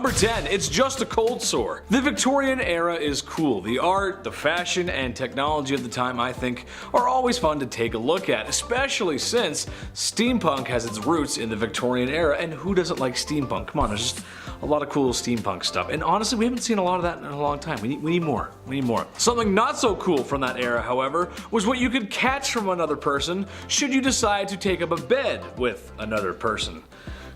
Number 10, it's just a cold sore. The Victorian era is cool. The art, the fashion, and technology of the time, I think, are always fun to take a look at, especially since steampunk has its roots in the Victorian era, and who doesn't like steampunk? Come on, there's just a lot of cool steampunk stuff, and honestly, we haven't seen a lot of that in a long time. We need more. We need more. Something not so cool from that era, however, was what you could catch from another person should you decide to take up a bed with another person.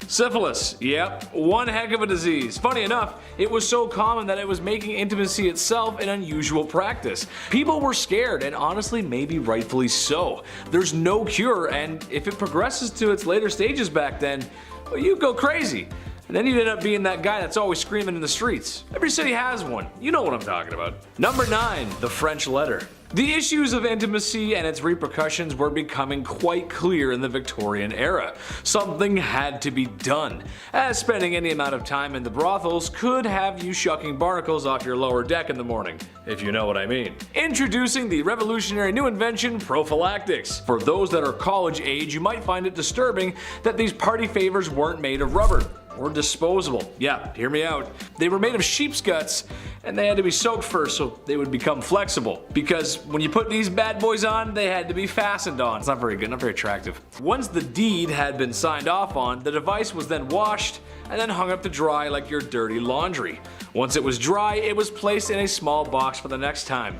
Syphilis, yep, one heck of a disease. Funny enough, it was so common that it was making intimacy itself an unusual practice. People were scared, and honestly, maybe rightfully so. There's no cure, and if it progresses to its later stages back then, well, you go crazy. And then you'd end up being that guy that's always screaming in the streets. Every city has one. You know what I'm talking about. Number 9, the French letter. The issues of intimacy and its repercussions were becoming quite clear in the Victorian era. Something had to be done, as spending any amount of time in the brothels could have you shucking barnacles off your lower deck in the morning, if you know what I mean. Introducing the revolutionary new invention, prophylactics. For those that are college age, you might find it disturbing that these party favors weren't made of rubber or disposable. Yeah, hear me out. They were made of sheep's guts, and they had to be soaked first so they would become flexible. Because when you put these bad boys on, they had to be fastened on. It's not very good, not very attractive. Once the deed had been signed off on, the device was then washed and then hung up to dry like your dirty laundry. Once it was dry, it was placed in a small box for the next time.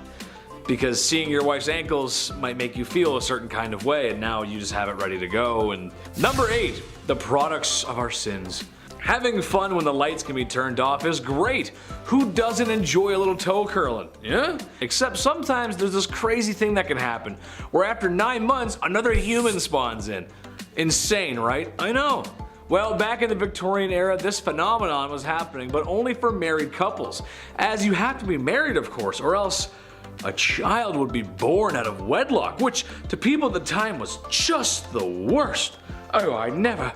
Because seeing your wife's ankles might make you feel a certain kind of way, and now you just have it ready to go. And number 8, the products of our sins. Having fun when the lights can be turned off is great. Who doesn't enjoy a little toe curling? Yeah? Except sometimes there's this crazy thing that can happen, where after 9 months, another human spawns in. Insane, right? I know. Well, back in the Victorian era, this phenomenon was happening, but only for married couples. As you have to be married, of course, or else a child would be born out of wedlock, which to people at the time was just the worst. Oh, I never.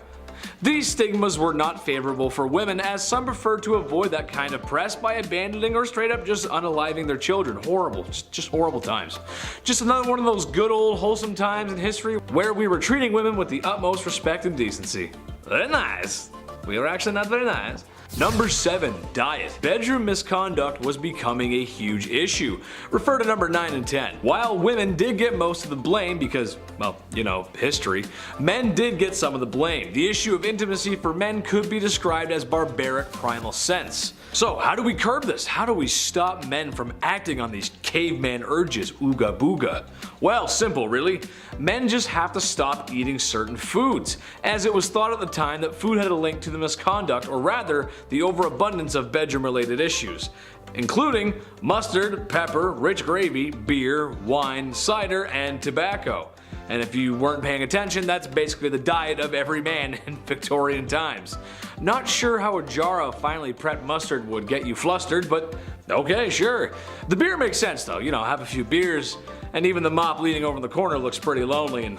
These stigmas were not favorable for women, as some preferred to avoid that kind of press by abandoning or straight up just unaliving their children. Horrible, just horrible times. Just another one of those good old wholesome times in history where we were treating women with the utmost respect and decency. Very nice. We were actually not very nice. Number 7, diet. Bedroom misconduct was becoming a huge issue. Refer to number 9 and 10. While women did get most of the blame because, well, you know, history, men did get some of the blame. The issue of intimacy for men could be described as barbaric primal sense. So how do we curb this? How do we stop men from acting on these caveman urges, ooga booga? Well, simple really. Men just have to stop eating certain foods, as it was thought at the time that food had a link to the misconduct, or rather, the overabundance of bedroom-related issues, including mustard, pepper, rich gravy, beer, wine, cider, and tobacco. And if you weren't paying attention, that's basically the diet of every man in Victorian times. Not sure how a jar of finely prepped mustard would get you flustered, but okay, sure. The beer makes sense though, you know, have a few beers, and even the mop leaning over in the corner looks pretty lonely, and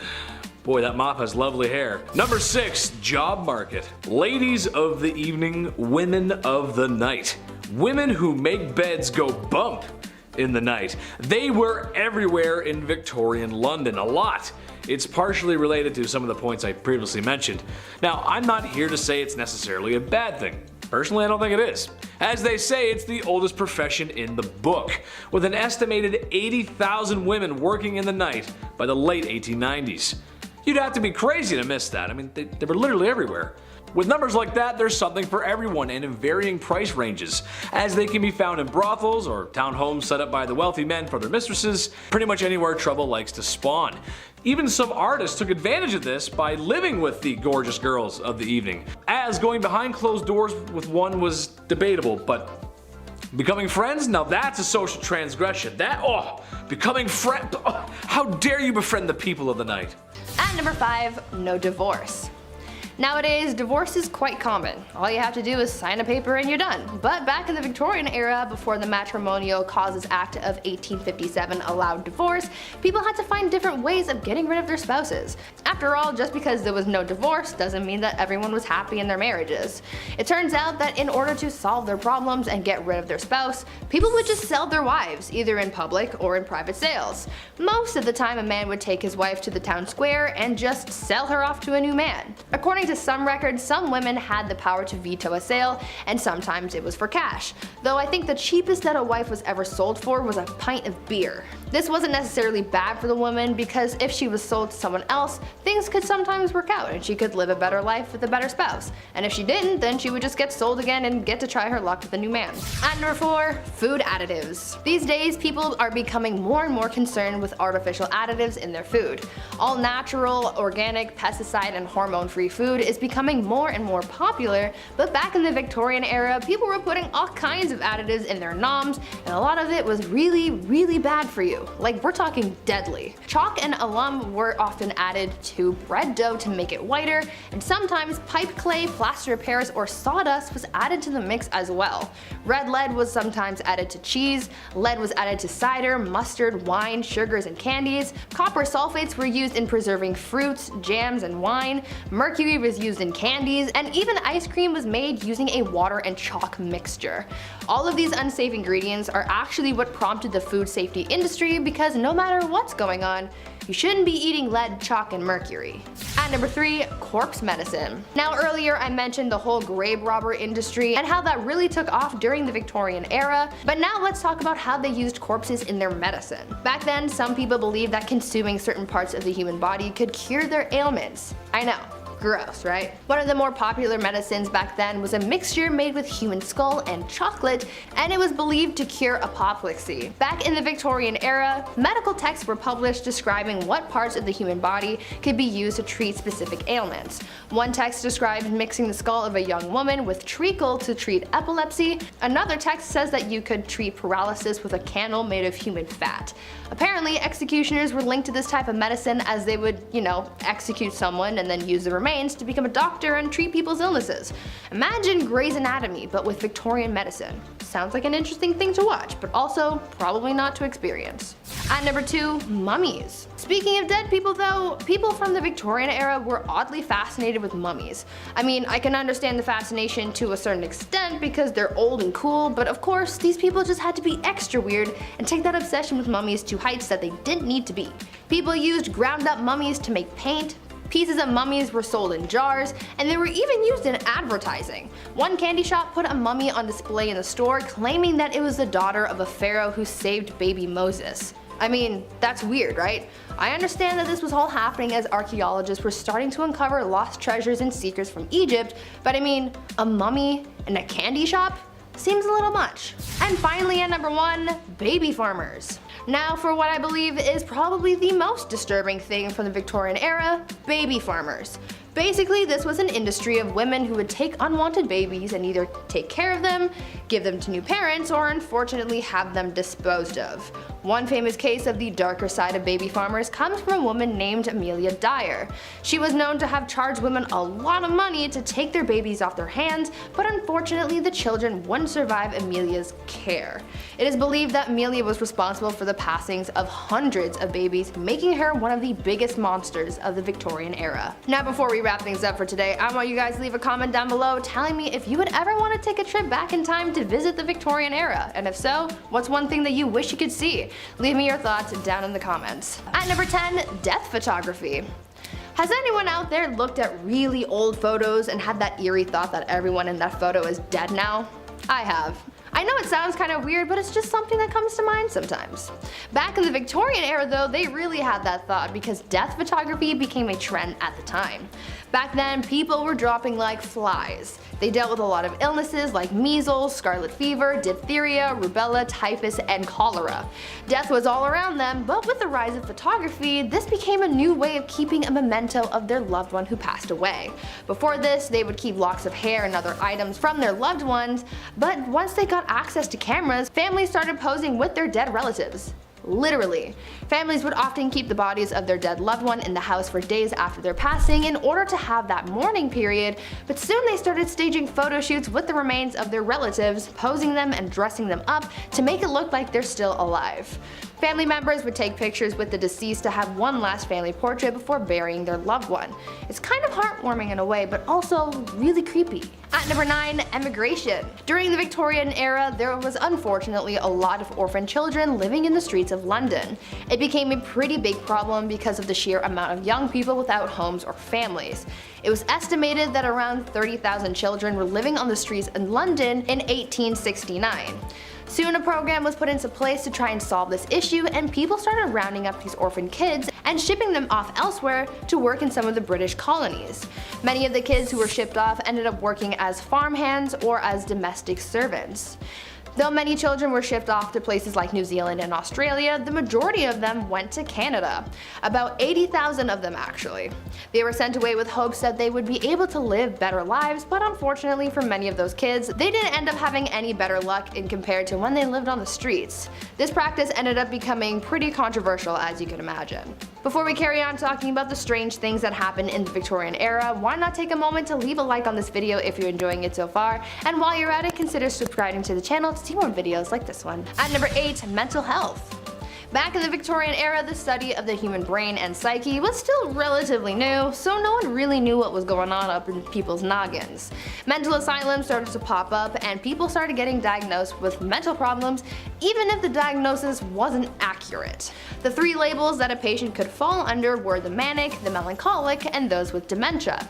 boy, that mop has lovely hair. Number 6, job market. Ladies of the evening, women of the night. Women who make beds go bump in the night. They were everywhere in Victorian London, a lot. It's partially related to some of the points I previously mentioned. Now, I'm not here to say it's necessarily a bad thing. Personally, I don't think it is. As they say, it's the oldest profession in the book, with an estimated 80,000 women working in the night by the late 1890s. You'd have to be crazy to miss that. I mean, they were literally everywhere. With numbers like that, there's something for everyone and in varying price ranges, as they can be found in brothels or townhomes set up by the wealthy men for their mistresses, pretty much anywhere trouble likes to spawn. Even some artists took advantage of this by living with the gorgeous girls of the evening, as going behind closed doors with one was debatable, but becoming friends? Now that's a social transgression. Becoming friend, how dare you befriend the people of the night? At number 5, no divorce. Nowadays, divorce is quite common. All you have to do is sign a paper and you're done. But back in the Victorian era, before the Matrimonial Causes Act of 1857 allowed divorce, people had to find different ways of getting rid of their spouses. After all, just because there was no divorce doesn't mean that everyone was happy in their marriages. It turns out that in order to solve their problems and get rid of their spouse, people would just sell their wives, either in public or in private sales. Most of the time, a man would take his wife to the town square and just sell her off to a new man. According According to some records, some women had the power to veto a sale, and sometimes it was for cash. Though I think the cheapest that a wife was ever sold for was a pint of beer. This wasn't necessarily bad for the woman, because if she was sold to someone else, things could sometimes work out and she could live a better life with a better spouse. And if she didn't, then she would just get sold again and get to try her luck with a new man. At number 4, food additives. These days, people are becoming more and more concerned with artificial additives in their food. All natural, organic, pesticide, and hormone-free food is becoming more and more popular, but back in the Victorian era, people were putting all kinds of additives in their noms, and a lot of it was really, really bad for you. Like, we're talking deadly. Chalk and alum were often added to bread dough to make it whiter, and sometimes pipe clay, plaster of Paris, or sawdust was added to the mix as well. Red lead was sometimes added to cheese, lead was added to cider, mustard, wine, sugars, and candies. Copper sulfates were used in preserving fruits, jams, and wine. Mercury was used in candies, and even ice cream was made using a water and chalk mixture. All of these unsafe ingredients are actually what prompted the food safety industry, because no matter what's going on, you shouldn't be eating lead, chalk, and mercury. At number 3, corpse medicine. Now earlier I mentioned the whole grave robber industry and how that really took off during the Victorian era, but now let's talk about how they used corpses in their medicine. Back then, some people believed that consuming certain parts of the human body could cure their ailments. I know. Gross, right? One of the more popular medicines back then was a mixture made with human skull and chocolate, and it was believed to cure apoplexy. Back in the Victorian era, medical texts were published describing what parts of the human body could be used to treat specific ailments. One text described mixing the skull of a young woman with treacle to treat epilepsy. Another text says that you could treat paralysis with a candle made of human fat. Apparently, executioners were linked to this type of medicine, as they would, execute someone and then use the remains to become a doctor and treat people's illnesses. Imagine Grey's Anatomy, but with Victorian medicine. Sounds like an interesting thing to watch, but also probably not to experience. At number 2, mummies. Speaking of dead people though, people from the Victorian era were oddly fascinated with mummies. I mean, I can understand the fascination to a certain extent because they're old and cool, but of course, these people just had to be extra weird and take that obsession with mummies to heights that they didn't need to be. People used ground up mummies to make paint. Pieces of mummies were sold in jars, and they were even used in advertising. One candy shop put a mummy on display in the store, claiming that it was the daughter of a pharaoh who saved baby Moses. I mean, that's weird, right? I understand that this was all happening as archaeologists were starting to uncover lost treasures and secrets from Egypt, but I mean, a mummy in a candy shop? Seems a little much. And finally, at number 1, baby farmers. Now for what I believe is probably the most disturbing thing from the Victorian era, baby farmers. Basically, this was an industry of women who would take unwanted babies and either take care of them, give them to new parents, or unfortunately have them disposed of. One famous case of the darker side of baby farmers comes from a woman named Amelia Dyer. She was known to have charged women a lot of money to take their babies off their hands, but unfortunately the children wouldn't survive Amelia's care. It is believed that Amelia was responsible for the passings of hundreds of babies, making her one of the biggest monsters of the Victorian era. Now before we wrap things up for today, I want you guys to leave a comment down below telling me if you would ever want to take a trip back in time to visit the Victorian era, and if so, what's one thing that you wish you could see? Leave me your thoughts down in the comments. At number 10, death photography. Has anyone out there looked at really old photos and had that eerie thought that everyone in that photo is dead now? I have. I know it sounds kind of weird, but it's just something that comes to mind sometimes. Back in the Victorian era though, they really had that thought because death photography became a trend at the time. Back then, people were dropping like flies. They dealt with a lot of illnesses like measles, scarlet fever, diphtheria, rubella, typhus, and cholera. Death was all around them, but with the rise of photography, this became a new way of keeping a memento of their loved one who passed away. Before this, they would keep locks of hair and other items from their loved ones, but once they got access to cameras, families started posing with their dead relatives. Literally. Families would often keep the bodies of their dead loved one in the house for days after their passing in order to have that mourning period, but soon they started staging photo shoots with the remains of their relatives, posing them and dressing them up to make it look like they're still alive. Family members would take pictures with the deceased to have one last family portrait before burying their loved one. It's kind of heartwarming in a way, but also really creepy. At number 9, emigration. During the Victorian era, there was unfortunately a lot of orphan children living in the streets of London. It became a pretty big problem because of the sheer amount of young people without homes or families. It was estimated that around 30,000 children were living on the streets in London in 1869. Soon a program was put into place to try and solve this issue, and people started rounding up these orphan kids and shipping them off elsewhere to work in some of the British colonies. Many of the kids who were shipped off ended up working as farmhands or as domestic servants. Though many children were shipped off to places like New Zealand and Australia, the majority of them went to Canada. About 80,000 of them actually. They were sent away with hopes that they would be able to live better lives, but unfortunately for many of those kids, they didn't end up having any better luck in compared to when they lived on the streets. This practice ended up becoming pretty controversial, as you can imagine. Before we carry on talking about the strange things that happened in the Victorian era, why not take a moment to leave a like on this video if you're enjoying it so far, and while you're at it, consider subscribing to the channel to see more videos like this one. At number 8, mental health. Back in the Victorian era, the study of the human brain and psyche was still relatively new, so no one really knew what was going on up in people's noggins. Mental asylums started to pop up, and people started getting diagnosed with mental problems even if the diagnosis wasn't accurate. The 3 labels that a patient could fall under were the manic, the melancholic, and those with dementia.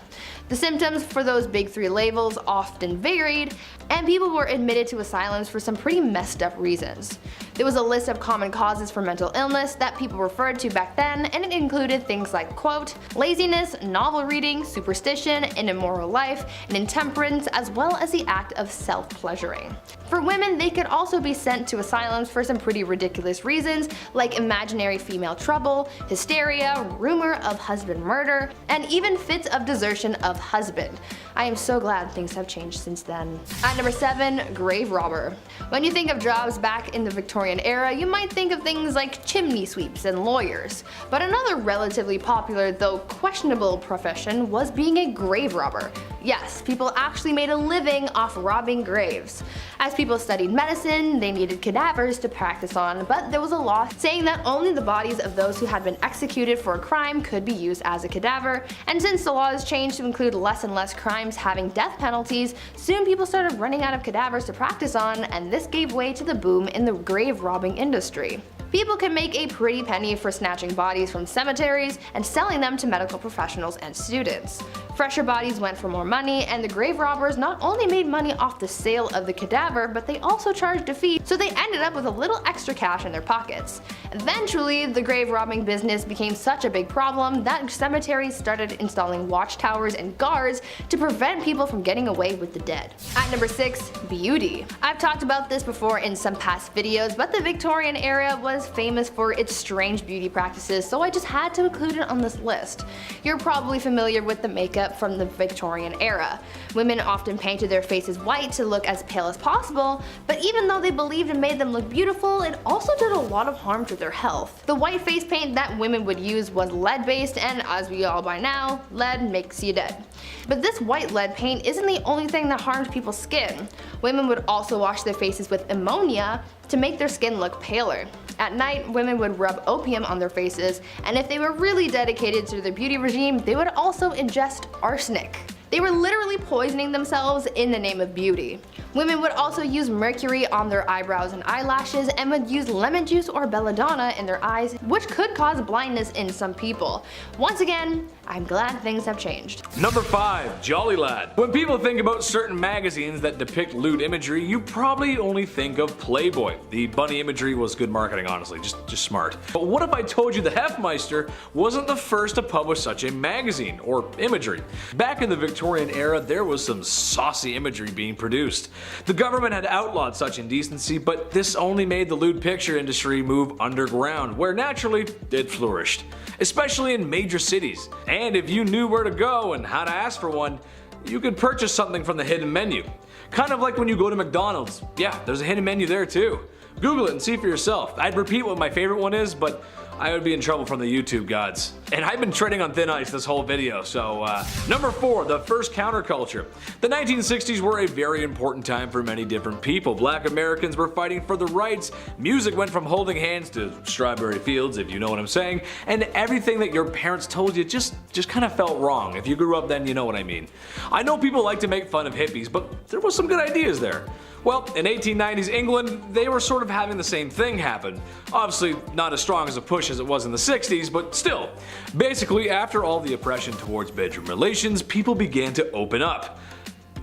The symptoms for those big 3 labels often varied, and people were admitted to asylums for some pretty messed up reasons. There was a list of common causes for mental illness that people referred to back then, and it included things like, quote, laziness, novel reading, superstition, an immoral life, and intemperance, as well as the act of self-pleasuring. For women, they could also be sent to asylums for some pretty ridiculous reasons, like imaginary female trouble, hysteria, rumor of husband murder, and even fits of desertion of husband. I am so glad things have changed since then. At number 7, grave robber. When you think of jobs back in the Victorian era, you might think of things like chimney sweeps and lawyers. But another relatively popular, though questionable profession was being a grave robber. Yes, people actually made a living off robbing graves. As people studied medicine, they needed cadavers to practice on, but there was a law saying that only the bodies of those who had been executed for a crime could be used as a cadaver, and since the laws changed to include less and less crimes having death penalties, soon people started running out of cadavers to practice on, and this gave way to the boom in the grave robbing industry. People could make a pretty penny for snatching bodies from cemeteries and selling them to medical professionals and students. Fresher bodies went for more money, and the grave robbers not only made money off the sale of the cadaver, but they also charged a fee, so they ended up with a little extra cash in their pockets. Eventually, the grave robbing business became such a big problem that cemeteries started installing watchtowers and guards to prevent people from getting away with the dead. At number 6, beauty. I've talked about this before in some past videos, but the Victorian era was famous for its strange beauty practices, so I just had to include it on this list. You're probably familiar with the makeup from the Victorian era. Women often painted their faces white to look as pale as possible, but even though they believed it made them look beautiful, it also did a lot of harm to their health. The white face paint that women would use was lead based, and as we all by now, lead makes you dead. But this white lead paint isn't the only thing that harmed people's skin. Women would also wash their faces with ammonia to make their skin look paler. At night, women would rub opium on their faces, and if they were really dedicated to their beauty regime, they would also ingest arsenic. They were literally poisoning themselves in the name of beauty. Women would also use mercury on their eyebrows and eyelashes, and would use lemon juice or belladonna in their eyes, which could cause blindness in some people. Once again, I'm glad things have changed. Number 5, Jolly Lad. When people think about certain magazines that depict lewd imagery, you probably only think of Playboy. The bunny imagery was good marketing, honestly, just smart. But what if I told you the Hefmeister wasn't the first to publish such a magazine, or imagery? Back in the Victorian era, there was some saucy imagery being produced. The government had outlawed such indecency, but this only made the lewd picture industry move underground, where naturally it flourished, especially in major cities. And if you knew where to go and how to ask for one, you could purchase something from the hidden menu. Kind of like when you go to McDonald's. Yeah, there's a hidden menu there too. Google it and see for yourself. I'd repeat what my favorite one is, but I would be in trouble from the YouTube gods. And I've been treading on thin ice this whole video, so Number 4, the first counterculture. The 1960s were a very important time for many different people. Black Americans were fighting for their rights, music went from holding hands to strawberry fields, if you know what I'm saying, and everything that your parents told you just kind of felt wrong. If you grew up then, you know what I mean. I know people like to make fun of hippies, but there was some good ideas there. Well, in 1890s England, they were sort of having the same thing happen. Obviously not as strong as a push as it was in the 60s, but still. Basically, after all the oppression towards bedroom relations, people began to open up.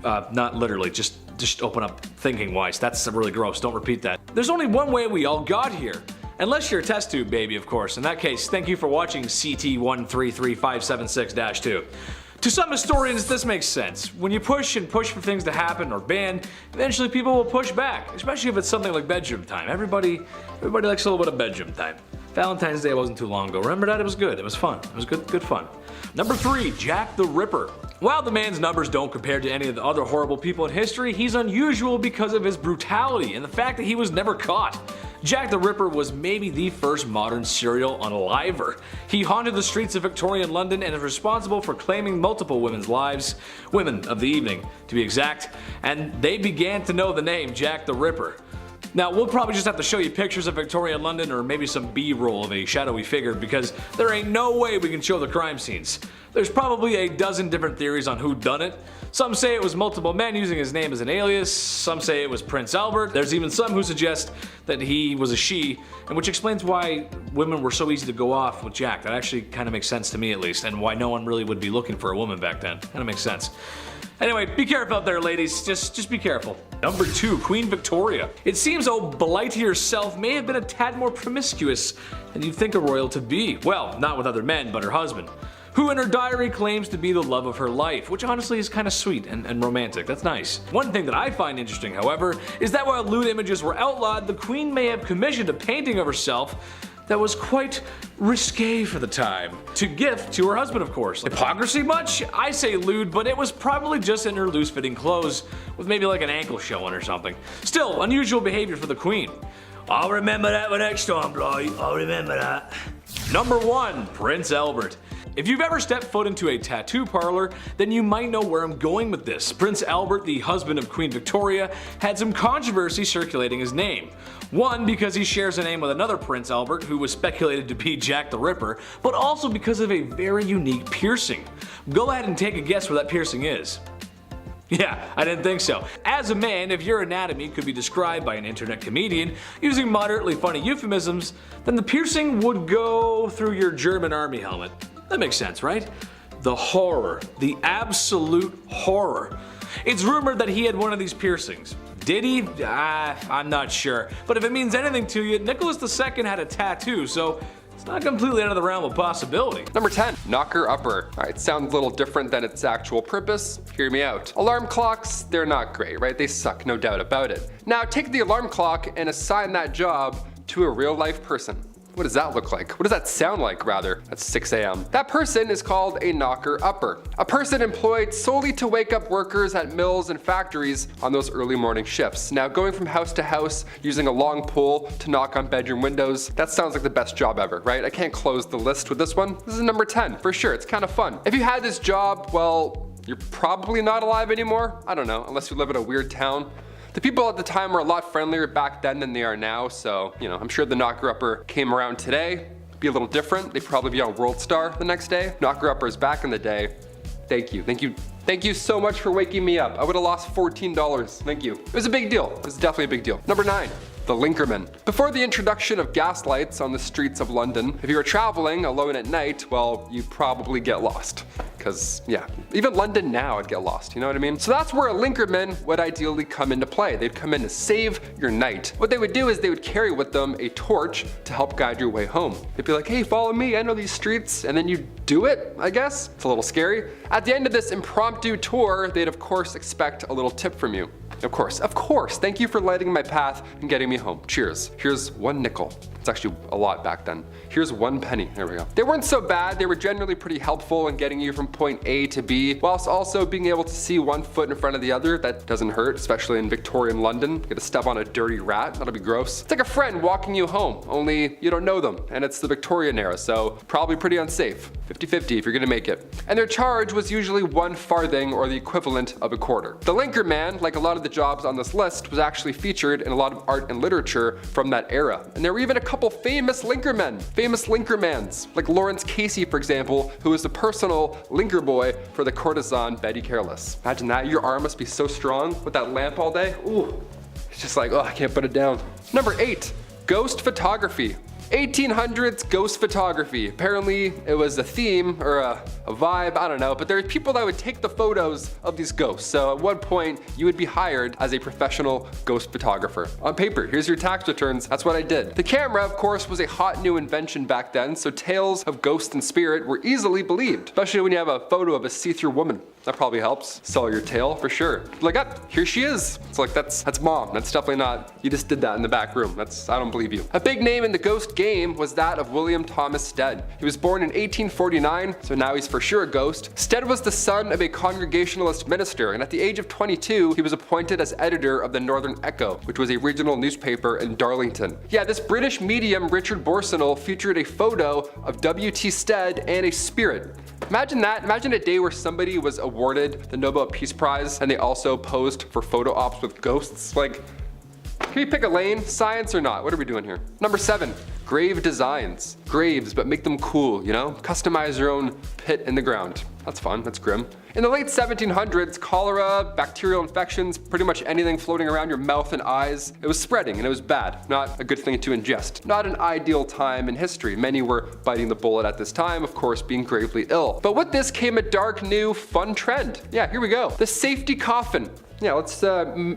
Not literally, just open up thinking wise. That's really gross, don't repeat that. There's only one way we all got here. Unless you're a test tube baby, of course. In that case, thank you for watching CT133576-2. To some historians, this makes sense. When you push and push for things to happen or ban, eventually people will push back, especially if it's something like bedroom time. Everybody likes a little bit of bedroom time. Valentine's Day wasn't too long ago. Remember that? It was good. It was fun. It was good fun. Number 3, Jack the Ripper. While the man's numbers don't compare to any of the other horrible people in history, he's unusual because of his brutality and the fact that he was never caught. Jack the Ripper was maybe the first modern serial unaliver. He haunted the streets of Victorian London and is responsible for claiming multiple women's lives, women of the evening to be exact, and they began to know the name Jack the Ripper. Now, we'll probably just have to show you pictures of Victorian London or maybe some B-roll of a shadowy figure because there ain't no way we can show the crime scenes. There's probably a dozen different theories on who done it. Some say it was multiple men using his name as an alias, some say it was Prince Albert, there's even some who suggest that he was a she, and which explains why women were so easy to go off with Jack. That actually kind of makes sense to me at least, and why no one really would be looking for a woman back then. Kind of makes sense. Anyway, be careful out there ladies, just be careful. Number 2, Queen Victoria. It seems old Blighty herself may have been a tad more promiscuous than you'd think a royal to be. Well, not with other men, but her husband, who in her diary claims to be the love of her life, which honestly is kind of sweet and romantic. That's nice. One thing that I find interesting, however, is that while lewd images were outlawed, the Queen may have commissioned a painting of herself that was quite risque for the time, to gift to her husband, of course. Hypocrisy much? I say lewd, but it was probably just in her loose-fitting clothes with maybe like an ankle showing or something. Still, unusual behavior for the Queen. I'll remember that for next time, Blight. I'll remember that. Number 1, Prince Albert. If you've ever stepped foot into a tattoo parlor, then you might know where I'm going with this. Prince Albert, the husband of Queen Victoria, had some controversy circulating his name. One, because he shares a name with another Prince Albert who was speculated to be Jack the Ripper, but also because of a very unique piercing. Go ahead and take a guess where that piercing is. Yeah, I didn't think so. As a man, if your anatomy could be described by an internet comedian using moderately funny euphemisms, then the piercing would go through your German army helmet. That makes sense, right? The horror. The absolute horror. It's rumored that he had one of these piercings. Did he? I'm not sure. But if it means anything to you, Nicholas II had a tattoo, so it's not completely out of the realm of possibility. Number 10, knocker upper. Alright, sounds a little different than its actual purpose. Hear me out. Alarm clocks, they're not great, right? They suck, no doubt about it. Now take the alarm clock and assign that job to a real life person. What does that look like? What does that sound like, rather? At 6 a.m. That person is called a knocker upper. A person employed solely to wake up workers at mills and factories on those early morning shifts. Now, going from house to house using a long pole to knock on bedroom windows, that sounds like the best job ever, right? I can't close the list with this one. This is number 10, for sure. It's kind of fun. If you had this job, well, you're probably not alive anymore. I don't know, unless you live in a weird town. The people at the time were a lot friendlier back then than they are now, so, you know, I'm sure the knocker-upper came around today. Be a little different. They'd probably be on World Star the next day. Knocker-uppers back in the day, thank you. Thank you so much for waking me up. I would have lost $14. Thank you. It was a big deal. It was definitely a big deal. Number 9. The Linkerman. Before the introduction of gas lights on the streets of London, if you were traveling alone at night, well, you'd probably get lost. Because, yeah, even London now I'd get lost, you know what I mean? So that's where a Linkerman would ideally come into play. They'd come in to save your night. What they would do is they would carry with them a torch to help guide your way home. They'd be like, hey, follow me, I know these streets, and then you do it, I guess. It's a little scary. At the end of this impromptu tour, they'd of course expect a little tip from you. Of course, thank you for lighting my path and getting me home. Cheers. Here's 1 nickel. It's actually a lot back then. Here's 1 penny. There we go. They weren't so bad. They were generally pretty helpful in getting you from point A to B, whilst also being able to see 1 foot in front of the other. That doesn't hurt, especially in Victorian London. You get to step on a dirty rat. That'll be gross. It's like a friend walking you home, only you don't know them, and it's the Victorian era, so probably pretty unsafe. 50-50 if you're gonna make it. And their charge was usually 1 farthing or the equivalent of a quarter. The linker man, like a lot of the jobs on this list, was actually featured in a lot of art and literature from that era. And there were even a couple famous linkermen, famous linkermans, like Lawrence Casey, for example, who was the personal linker boy for the courtesan Betty Careless. Imagine that, your arm must be so strong with that lamp all day. Ooh, it's just like, oh, I can't put it down. Number 8, ghost photography. 1800s ghost photography. Apparently it was a theme or a vibe, I don't know, but there are people that would take the photos of these ghosts. So at one point you would be hired as a professional ghost photographer. On paper, here's your tax returns, that's what I did. The camera, of course, was a hot new invention back then, so tales of ghost and spirit were easily believed, especially when you have a photo of a see-through woman. That probably helps sell your tale for sure. Like, ah, here she is. It's like, that's mom. That's definitely not, you just did that in the back room. I don't believe you. A big name in the ghost game was that of William Thomas Stead. He was born in 1849, so now he's for sure a ghost. Stead was the son of a Congregationalist minister, and at the age of 22, he was appointed as editor of the Northern Echo, which was a regional newspaper in Darlington. Yeah, this British medium, Richard Borsonal, featured a photo of W.T. Stead and a spirit. Imagine that. Imagine a day where somebody was awarded the Nobel Peace Prize and they also posed for photo ops with ghosts. Like, can we pick a lane? Science or not? What are we doing here? Number 7, grave designs. Graves, but make them cool, you know? Customize your own pit in the ground. That's fun, that's grim. In the late 1700s, cholera, bacterial infections, pretty much anything floating around your mouth and eyes, it was spreading and it was bad. Not a good thing to ingest. Not an ideal time in history. Many were biting the bullet at this time, of course being gravely ill. But with this came a dark, new, fun trend. Yeah, here we go. The safety coffin. Yeah, let's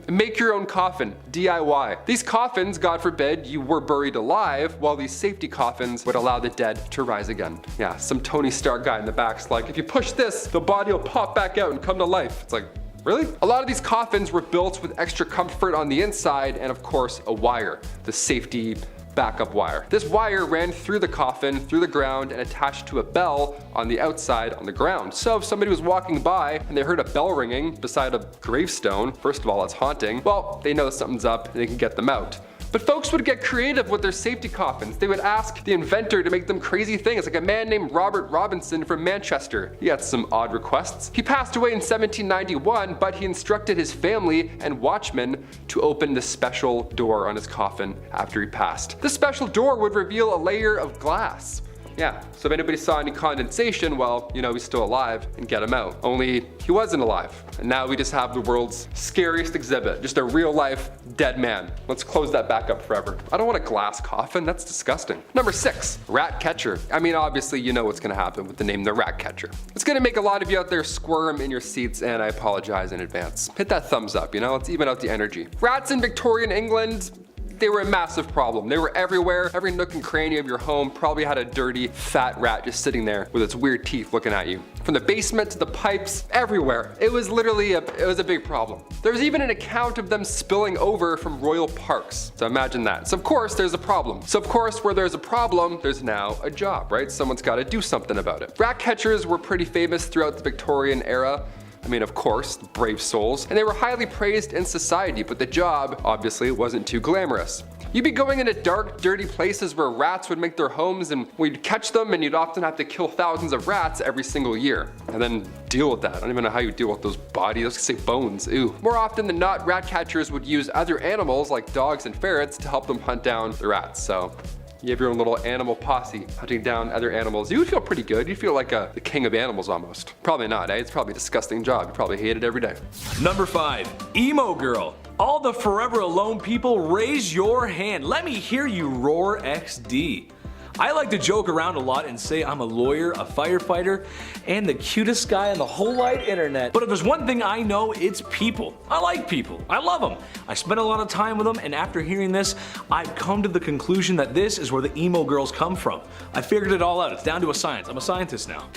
make your own coffin, DIY. These coffins, God forbid, you were buried alive, while these safety coffins would allow the dead to rise again. Yeah, some Tony Stark guy in the back's like, if you push this, the body will pop back out and come to life. It's like, really? A lot of these coffins were built with extra comfort on the inside and of course a wire, the safety backup wire. This wire ran through the coffin, through the ground, and attached to a bell on the outside on the ground. So if somebody was walking by and they heard a bell ringing beside a gravestone, first of all, it's haunting, well, they know something's up and they can get them out. But folks would get creative with their safety coffins. They would ask the inventor to make them crazy things, like a man named Robert Robinson from Manchester. He had some odd requests. He passed away in 1791, but he instructed his family and watchmen to open the special door on his coffin after he passed. This special door would reveal a layer of glass. Yeah, so if anybody saw any condensation, well, you know he's still alive and get him out. Only he wasn't alive. And now we just have the world's scariest exhibit, just a real life dead man. Let's close that back up forever. I don't want a glass coffin, that's disgusting. Number 6, rat catcher. I mean, obviously you know what's gonna happen with the name the rat catcher. It's gonna make a lot of you out there squirm in your seats, and I apologize in advance. Hit that thumbs up, you know, let's even out the energy. Rats in Victorian England, they were a massive problem. They were everywhere. Every nook and cranny of your home probably had a dirty, fat rat just sitting there with its weird teeth looking at you. From the basement to the pipes, everywhere. It was literally a big problem. There was even an account of them spilling over from royal parks. So imagine that. So of course there's a problem. So of course where there's a problem, there's now a job, right? Someone's got to do something about it. Rat catchers were pretty famous throughout the Victorian era. I mean, of course, brave souls, and they were highly praised in society, but the job obviously wasn't too glamorous. You'd be going into dark, dirty places where rats would make their homes, and we'd catch them, and you'd often have to kill thousands of rats every single year. And then deal with that. I don't even know how you deal with those bodies. I was gonna say bones, ew. More often than not, rat catchers would use other animals like dogs and ferrets to help them hunt down the rats. So you have your own little animal posse hunting down other animals. You would feel pretty good. You'd feel like the king of animals almost. Probably not, eh? It's probably a disgusting job. You probably hate it every day. Number 5, emo girl. All the forever alone people, raise your hand. Let me hear you roar XD. I like to joke around a lot and say I'm a lawyer, a firefighter, and the cutest guy on the whole wide internet. But if there's one thing I know, it's people. I like people. I love them. I spend a lot of time with them, and after hearing this, I've come to the conclusion that this is where the emo girls come from. I figured it all out. It's down to a science. I'm a scientist now.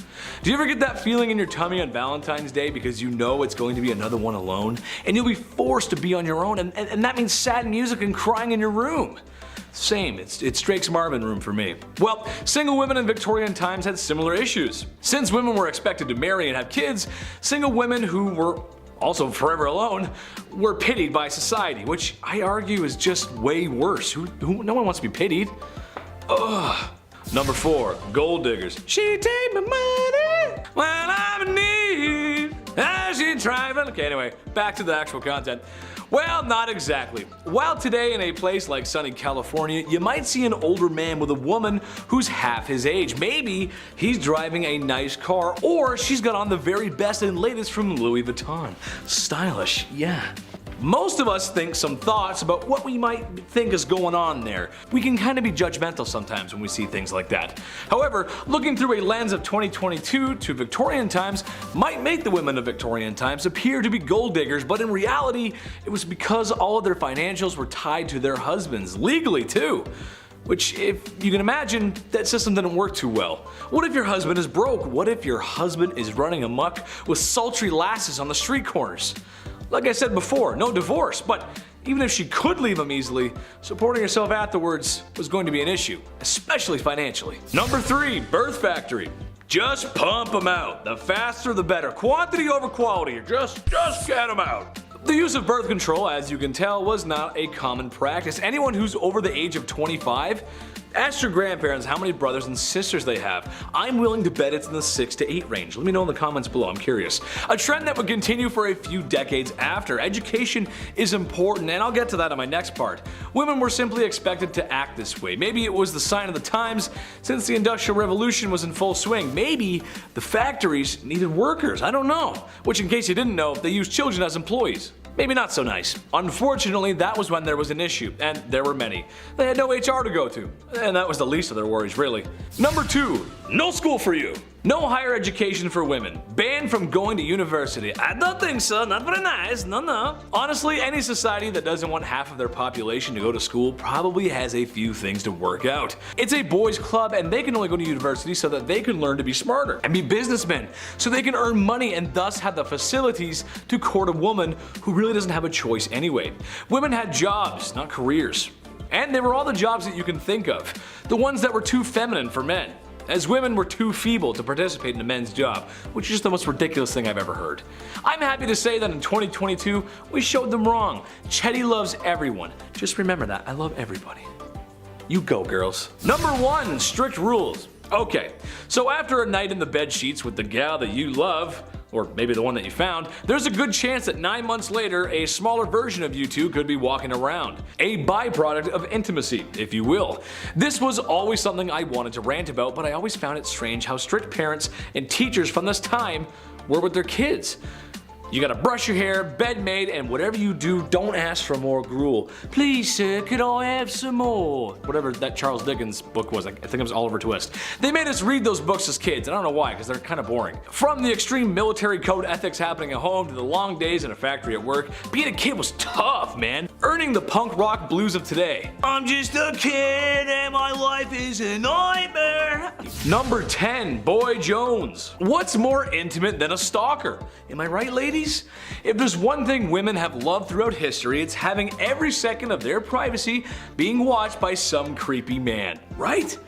Do you ever get that feeling in your tummy on Valentine's Day because you know it's going to be another one alone? And you'll be forced to be on your own, and that means sad music and crying in your room. Same, it's Drake's Marvin room for me. Well, single women in Victorian times had similar issues. Since women were expected to marry and have kids, single women who were also forever alone were pitied by society, which I argue is just way worse. No one wants to be pitied. Ugh. Number 4, gold diggers. She take my money when I'm in need. As she travel. Okay, anyway, back to the actual content. Well, not exactly. While today in a place like sunny California, you might see an older man with a woman who's half his age. Maybe he's driving a nice car, or she's got on the very best and latest from Louis Vuitton. Stylish, yeah. Most of us think some thoughts about what we might think is going on there. We can kind of be judgmental sometimes when we see things like that. However, looking through a lens of 2022 to Victorian times might make the women of Victorian times appear to be gold diggers, but in reality, it was because all of their financials were tied to their husbands, legally too. Which, if you can imagine, that system didn't work too well. What if your husband is broke? What if your husband is running amok with sultry lasses on the street corners? Like I said before, no divorce, but even if she could leave him easily, supporting herself afterwards was going to be an issue, especially financially. Number 3, birth factory. Just pump them out. The faster the better. Quantity over quality. Just get them out. The use of birth control, as you can tell, was not a common practice. Anyone who's over the age of 25, ask your grandparents how many brothers and sisters they have. I'm willing to bet it's in the 6 to 8 range. Let me know in the comments below, I'm curious. A trend that would continue for a few decades after. Education is important, and I'll get to that in my next part. Women were simply expected to act this way. Maybe it was the sign of the times since the Industrial Revolution was in full swing. Maybe the factories needed workers, I don't know. Which, in case you didn't know, they used children as employees. Maybe not so nice. Unfortunately, that was when there was an issue, and there were many. They had no HR to go to, and that was the least of their worries, really. Number 2, no school for you. No higher education for women. Banned from going to university. I don't think so, not very nice, no. Honestly, any society that doesn't want half of their population to go to school probably has a few things to work out. It's a boys' club, and they can only go to university so that they can learn to be smarter and be businessmen, so they can earn money and thus have the facilities to court a woman who really doesn't have a choice anyway. Women had jobs, not careers. And they were all the jobs that you can think of. The ones that were too feminine for men, as women were too feeble to participate in a men's job, which is just the most ridiculous thing I've ever heard. I'm happy to say that in 2022, we showed them wrong. Chetty loves everyone. Just remember that, I love everybody. You go, girls. Number 1, strict rules. Okay, so after a night in the bed sheets with the gal that you love, or maybe the one that you found, there's a good chance that 9 months later, a smaller version of you two could be walking around. A byproduct of intimacy, if you will. This was always something I wanted to rant about, but I always found it strange how strict parents and teachers from this time were with their kids. You gotta brush your hair, bed made, and whatever you do, don't ask for more gruel. Please, sir, could I have some more? Whatever that Charles Dickens book was, I think it was Oliver Twist. They made us read those books as kids, and I don't know why, because they're kind of boring. From the extreme military code ethics happening at home to the long days in a factory at work, being a kid was tough, man. Earning the punk rock blues of today. I'm just a kid and my life is a nightmare. Number 10, Boy Jones. What's more intimate than a stalker? Am I right, ladies? If there's one thing women have loved throughout history, it's having every second of their privacy being watched by some creepy man, right?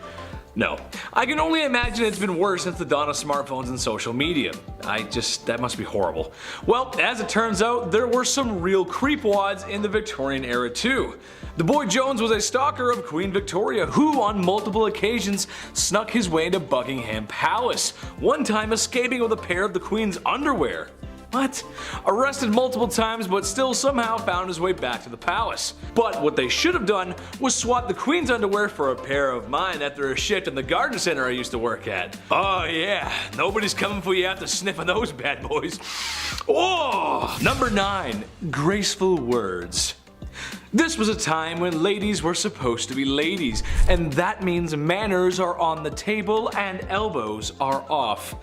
No. I can only imagine it's been worse since the dawn of smartphones and social media. That must be horrible. Well, as it turns out, there were some real creepwads in the Victorian era too. The Boy Jones was a stalker of Queen Victoria who on multiple occasions snuck his way into Buckingham Palace, one time escaping with a pair of the Queen's underwear. What? Arrested multiple times but still somehow found his way back to the palace. But what they should have done was swap the Queen's underwear for a pair of mine after a shift in the garden center I used to work at. Oh yeah, nobody's coming for you after sniffing those bad boys. Oh! Number 9, graceful words. This was a time when ladies were supposed to be ladies, and that means manners are on the table and elbows are off.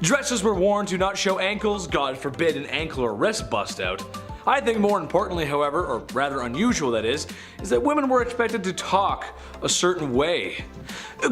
Dresses were worn to not show ankles, God forbid an ankle or wrist bust out. I think more importantly, however, or rather unusual that is that women were expected to talk a certain way.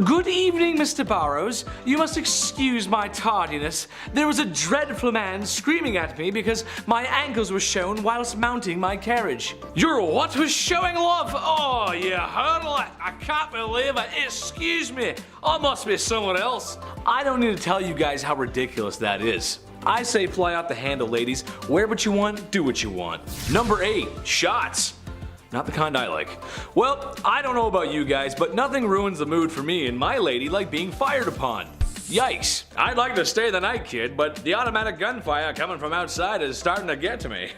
Good evening, Mr. Burrows. You must excuse my tardiness. There was a dreadful man screaming at me because my ankles were shown whilst mounting my carriage. Your what was showing, love? Oh, you hurdle! I can't believe it. Excuse me. I must be someone else. I don't need to tell you guys how ridiculous that is. I say fly out the handle, ladies. Wear what you want, do what you want. Number 8, shots. Not the kind I like. Well, I don't know about you guys, but nothing ruins the mood for me and my lady like being fired upon. Yikes. I'd like to stay the night, kid, but the automatic gunfire coming from outside is starting to get to me.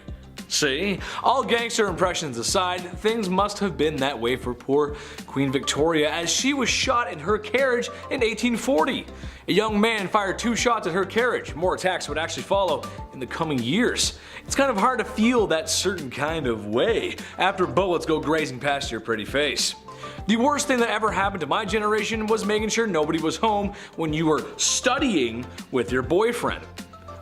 See? All gangster impressions aside, things must have been that way for poor Queen Victoria as she was shot in her carriage in 1840. A young man fired 2 shots at her carriage. More attacks would actually follow in the coming years. It's kind of hard to feel that certain kind of way after bullets go grazing past your pretty face. The worst thing that ever happened to my generation was making sure nobody was home when you were studying with your boyfriend.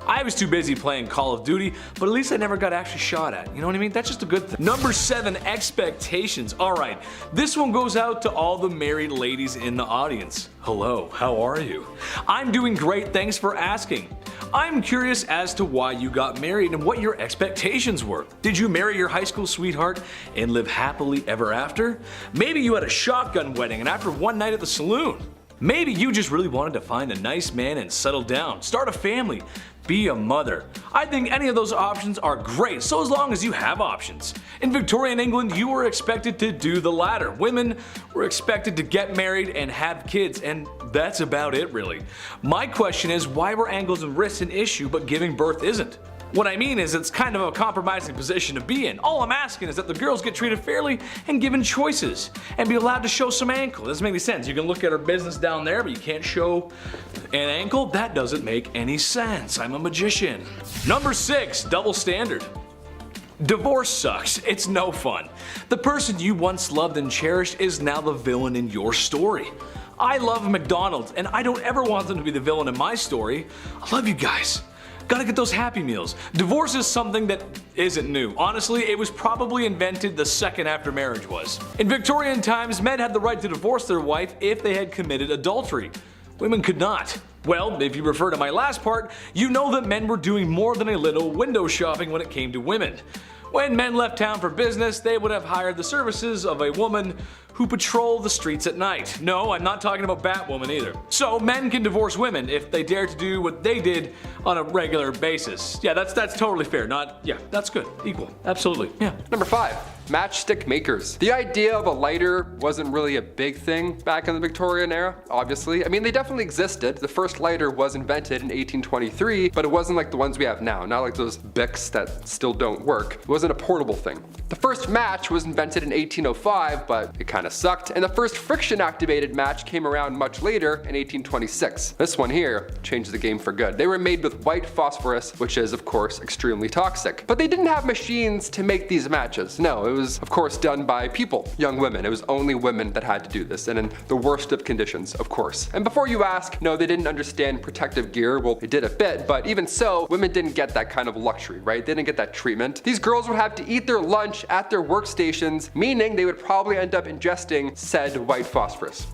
I was too busy playing Call of Duty, but at least I never got actually shot at. You know what I mean? That's just a good thing. Number 7, expectations. Alright, this one goes out to all the married ladies in the audience. Hello, how are you? I'm doing great, thanks for asking. I'm curious as to why you got married and what your expectations were. Did you marry your high school sweetheart and live happily ever after? Maybe you had a shotgun wedding and after one night at the saloon. Maybe you just really wanted to find a nice man and settle down, start a family, be a mother. I think any of those options are great, so as long as you have options. In Victorian England, you were expected to do the latter. Women were expected to get married and have kids, and that's about it really. My question is, why were ankles and wrists an issue but giving birth isn't? What I mean is it's kind of a compromising position to be in. All I'm asking is that the girls get treated fairly and given choices and be allowed to show some ankle. It doesn't make any sense. You can look at her business down there, but you can't show an ankle? That doesn't make any sense. I'm a magician. Number 6, double standard. Divorce sucks. It's no fun. The person you once loved and cherished is now the villain in your story. I love McDonald's and I don't ever want them to be the villain in my story. I love you guys. Gotta get those Happy Meals. Divorce is something that isn't new. Honestly, it was probably invented the second after marriage was. In Victorian times, men had the right to divorce their wife if they had committed adultery. Women could not. Well, if you refer to my last part, you know that men were doing more than a little window shopping when it came to women. When men left town for business, they would have hired the services of a woman who patrol the streets at night. No, I'm not talking about Batwoman either. So men can divorce women if they dare to do what they did on a regular basis. Yeah, that's totally fair. That's good. Equal. Absolutely. Yeah. Number 5, matchstick makers. The idea of a lighter wasn't really a big thing back in the Victorian era, obviously. I mean, they definitely existed. The first lighter was invented in 1823, but it wasn't like the ones we have now, not like those Bics that still don't work. It wasn't a portable thing. The first match was invented in 1805, but it kind of sucked, and the first friction-activated match came around much later in 1826. This one here changed the game for good. They were made with white phosphorus, which is, of course, extremely toxic. But they didn't have machines to make these matches. No, it was, of course, done by people, young women. It was only women that had to do this, and in the worst of conditions, of course. And before you ask, no, they didn't understand protective gear. Well, they did a bit, but even so, women didn't get that kind of luxury, right? They didn't get that treatment. These girls would have to eat their lunch at their workstations, meaning they would probably end up ingesting said white phosphorus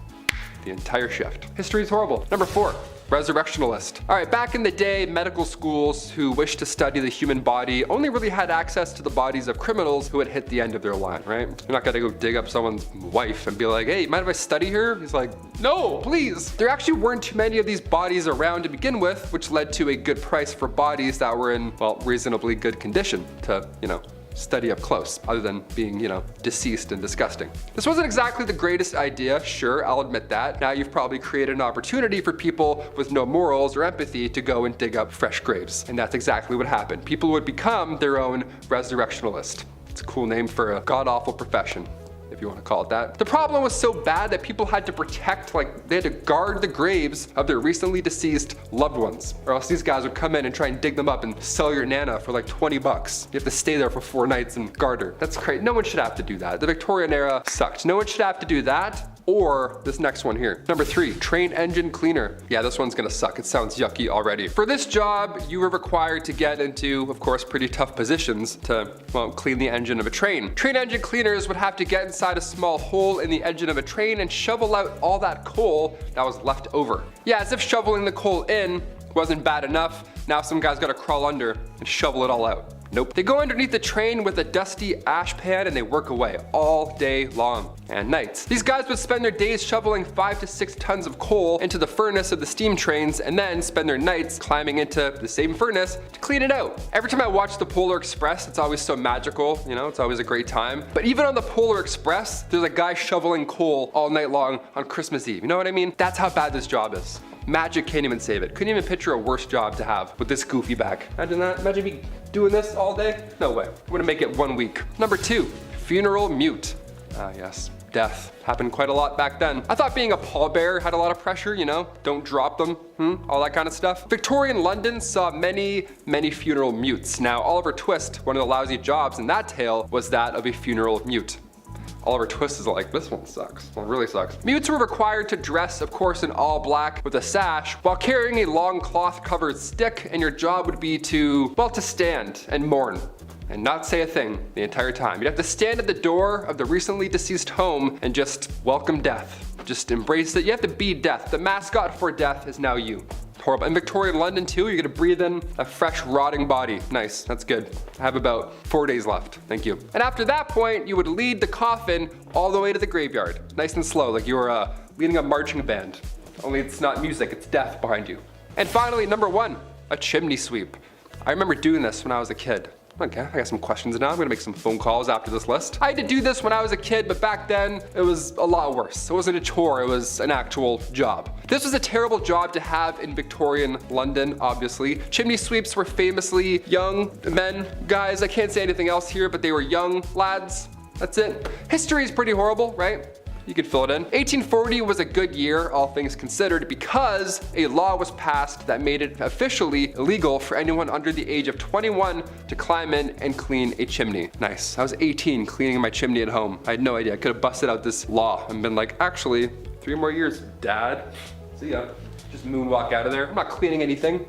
the entire shift. History is horrible. Number 4, resurrectionalist. Alright, back in the day, medical schools who wished to study the human body only really had access to the bodies of criminals who had hit the end of their line, right? You're not gonna go dig up someone's wife and be like, hey, mind if I study her? He's like, no, please. There actually weren't too many of these bodies around to begin with, which led to a good price for bodies that were in, well, reasonably good condition to, study up close, other than being, deceased and disgusting. This wasn't exactly the greatest idea, sure, I'll admit that. Now you've probably created an opportunity for people with no morals or empathy to go and dig up fresh graves. And that's exactly what happened. People would become their own resurrectionalist. It's a cool name for a god-awful profession, if you want to call it that. The problem was so bad that people had to protect, they had to guard the graves of their recently deceased loved ones, or else these guys would come in and try and dig them up and sell your nana for like 20 bucks. You have to stay there for 4 nights and guard her. That's crazy. No one should have to do that. The Victorian era sucked. No one should have to do that. or this next one here. Number 3, train engine cleaner. Yeah, this one's gonna suck. It sounds yucky already. For this job, you were required to get into, of course, pretty tough positions to, well, clean the engine of a train. Train engine cleaners would have to get inside a small hole in the engine of a train and shovel out all that coal that was left over. Yeah, as if shoveling the coal in wasn't bad enough, now some guy's gotta crawl under and shovel it all out. Nope. They go underneath the train with a dusty ash pan and they work away all day long and nights. These guys would spend their days shoveling 5 to 6 tons of coal into the furnace of the steam trains and then spend their nights climbing into the same furnace to clean it out. Every time I watch the Polar Express, it's always so magical, you know, it's always a great time. But even on the Polar Express, there's a guy shoveling coal all night long on Christmas Eve. You know what I mean? That's how bad this job is. Magic can't even save it. Couldn't even picture a worse job to have with this goofy back. Imagine that. Imagine me doing this all day. No way. Wouldn't make it 1 week. Number 2, funeral mute. Ah yes, death. Happened quite a lot back then. I thought being a pallbearer had a lot of pressure, you know, don't drop them, all that kind of stuff. Victorian London saw many funeral mutes. Now Oliver Twist, one of the lousy jobs in that tale, was that of a funeral mute. Oliver Twist is like, this one sucks. Well, it really sucks. Mutes were required to dress, of course, in all black with a sash while carrying a long cloth covered stick, and your job would be to, well, to stand and mourn and not say a thing the entire time. You'd have to stand at the door of the recently deceased home and just welcome death. Just embrace it. You have to be death. The mascot for death is now you. Horrible. In Victorian London too, you're gonna breathe in a fresh rotting body. Nice, that's good. I have about 4 days left, thank you. And after that point, you would lead the coffin all the way to the graveyard. Nice and slow, like you were leading a marching band. Only it's not music, it's death behind you. And finally, number 1, a chimney sweep. I remember doing this when I was a kid. Okay, I got some questions now. I'm gonna make some phone calls after this list. I had to do this when I was a kid, but back then it was a lot worse. It wasn't a chore, it was an actual job. This was a terrible job to have in Victorian London, obviously. Chimney sweeps were famously young men, guys. I can't say anything else here, but they were young lads. That's it. History is pretty horrible, right? You could fill it in. 1840 was a good year, all things considered, because a law was passed that made it officially illegal for anyone under the age of 21 to climb in and clean a chimney. Nice. I was 18 cleaning my chimney at home. I had no idea. I could have busted out this law and been like, actually, 3 more years, Dad. See ya. Just moonwalk out of there. I'm not cleaning anything.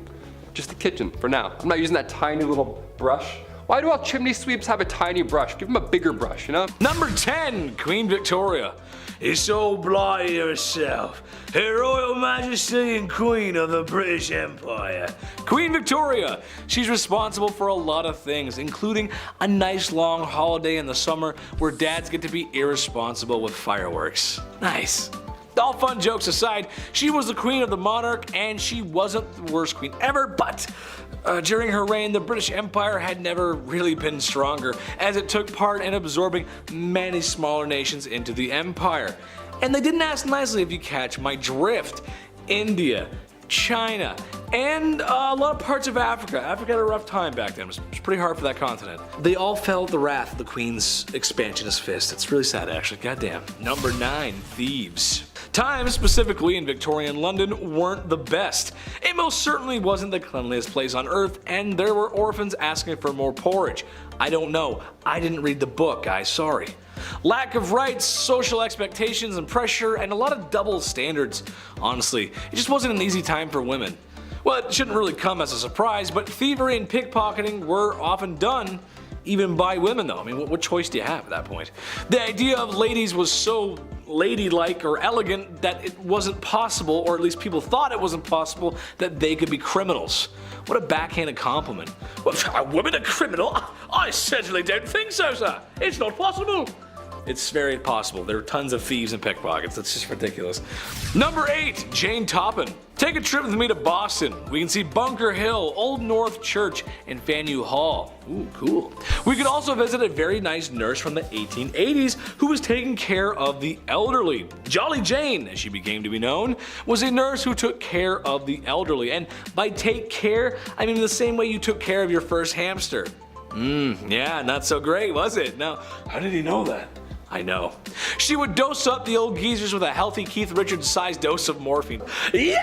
Just the kitchen for now. I'm not using that tiny little brush. Why do all chimney sweeps have a tiny brush? Give them a bigger brush, you know? Number 10, Queen Victoria. It's so bloody herself, Her Royal Majesty and Queen of the British Empire. Queen Victoria. She's responsible for a lot of things, including a nice long holiday in the summer where dads get to be irresponsible with fireworks. Nice. All fun jokes aside, she was the queen of the monarch and she wasn't the worst queen ever, but during her reign, the British Empire had never really been stronger, as it took part in absorbing many smaller nations into the empire. And they didn't ask nicely, if you catch my drift. India, China, and a lot of parts of Africa. Africa had a rough time back then. It was pretty hard for that continent. They all felt the wrath of the Queen's expansionist fist. It's really sad, actually. Goddamn. Number 9, thieves. Times, specifically in Victorian London, weren't the best. It most certainly wasn't the cleanliest place on earth, and there were orphans asking for more porridge. I don't know. I didn't read the book, guys. Sorry. Lack of rights, social expectations and pressure, and a lot of double standards. Honestly, it just wasn't an easy time for women. Well, it shouldn't really come as a surprise, but thievery and pickpocketing were often done even by women though. I mean, what choice do you have at that point? The idea of ladies was so ladylike or elegant that it wasn't possible, or at least people thought it wasn't possible, that they could be criminals. What a backhanded compliment. What, a woman a criminal? I certainly don't think so, sir. It's not possible. It's very possible. There are tons of thieves and pickpockets. That's just ridiculous. Number 8, Jane Toppin. Take a trip with me to Boston. We can see Bunker Hill, Old North Church, and Faneuil Hall. Ooh, cool. We could also visit a very nice nurse from the 1880s who was taking care of the elderly. Jolly Jane, as she became to be known, was a nurse who took care of the elderly. And by take care, I mean the same way you took care of your first hamster. Yeah, not so great, was it? Now, how did he know that? I know. She would dose up the old geezers with a healthy Keith Richards-sized dose of morphine. Yeah!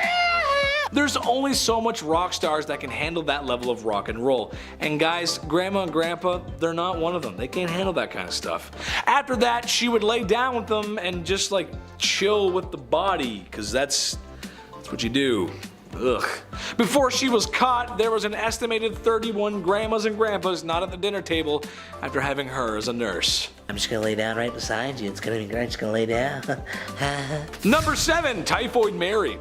There's only so much rock stars that can handle that level of rock and roll. And guys, grandma and grandpa, they're not one of them. They can't handle that kind of stuff. After that, she would lay down with them and just like chill with the body, cause that's what you do. Ugh. Before she was caught, there was an estimated 31 grandmas and grandpas not at the dinner table after having her as a nurse. I'm just gonna lay down right beside you. It's gonna be great. Just gonna lay down. Number 7, Typhoid Mary.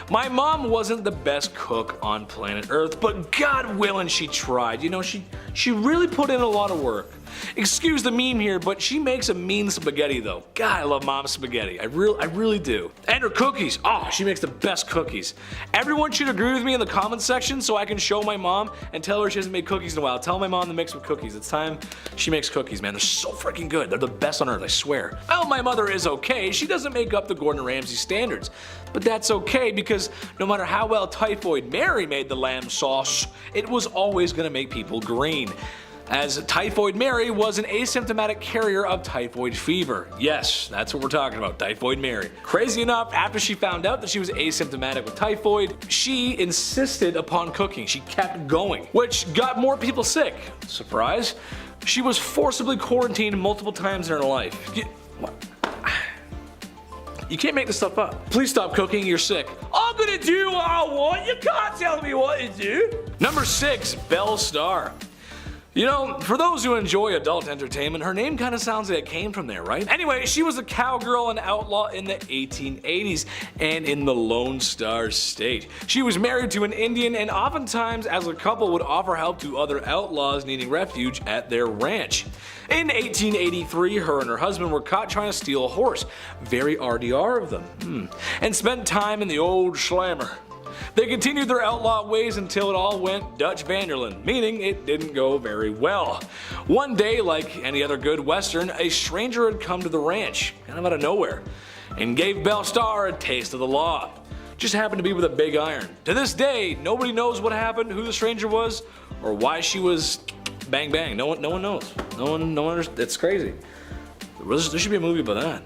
My mom wasn't the best cook on planet Earth, but God willing she tried. You know, she really put in a lot of work. Excuse the meme here, but she makes a mean spaghetti though. God, I love mom's spaghetti. I really do. And her cookies. Oh, she makes the best cookies. Everyone should agree with me in the comments section so I can show my mom and tell her she hasn't made cookies in a while. Tell my mom to make some cookies. It's time she makes cookies, man. They're so freaking good. They're the best on earth, I swear. Well, my mother is okay. She doesn't make up the Gordon Ramsay standards. But that's okay because no matter how well Typhoid Mary made the lamb sauce, it was always gonna make people green, as Typhoid Mary was an asymptomatic carrier of typhoid fever. Yes, that's what we're talking about, Typhoid Mary. Crazy enough, after she found out that she was asymptomatic with typhoid, she insisted upon cooking. She kept going, which got more people sick. Surprise. She was forcibly quarantined multiple times in her life. You can't make this stuff up. Please stop cooking, you're sick. I'm gonna do what I want, you can't tell me what to do. Number 6, Belle Starr. You know, for those who enjoy adult entertainment, her name kind of sounds like it came from there, right? Anyway, she was a cowgirl and outlaw in the 1880s and in the Lone Star State. She was married to an Indian and oftentimes as a couple would offer help to other outlaws needing refuge at their ranch. In 1883, her and her husband were caught trying to steal a horse. Very RDR of them. And spent time in the old slammer. They continued their outlaw ways until it all went Dutch Vanderlyn, meaning it didn't go very well. One day, like any other good western, a stranger had come to the ranch, kind of out of nowhere, and gave Belle Starr a taste of the law. Just happened to be with a big iron. To this day, nobody knows what happened, who the stranger was, or why she was bang bang. No one knows. No one. It's crazy. There should be a movie about that.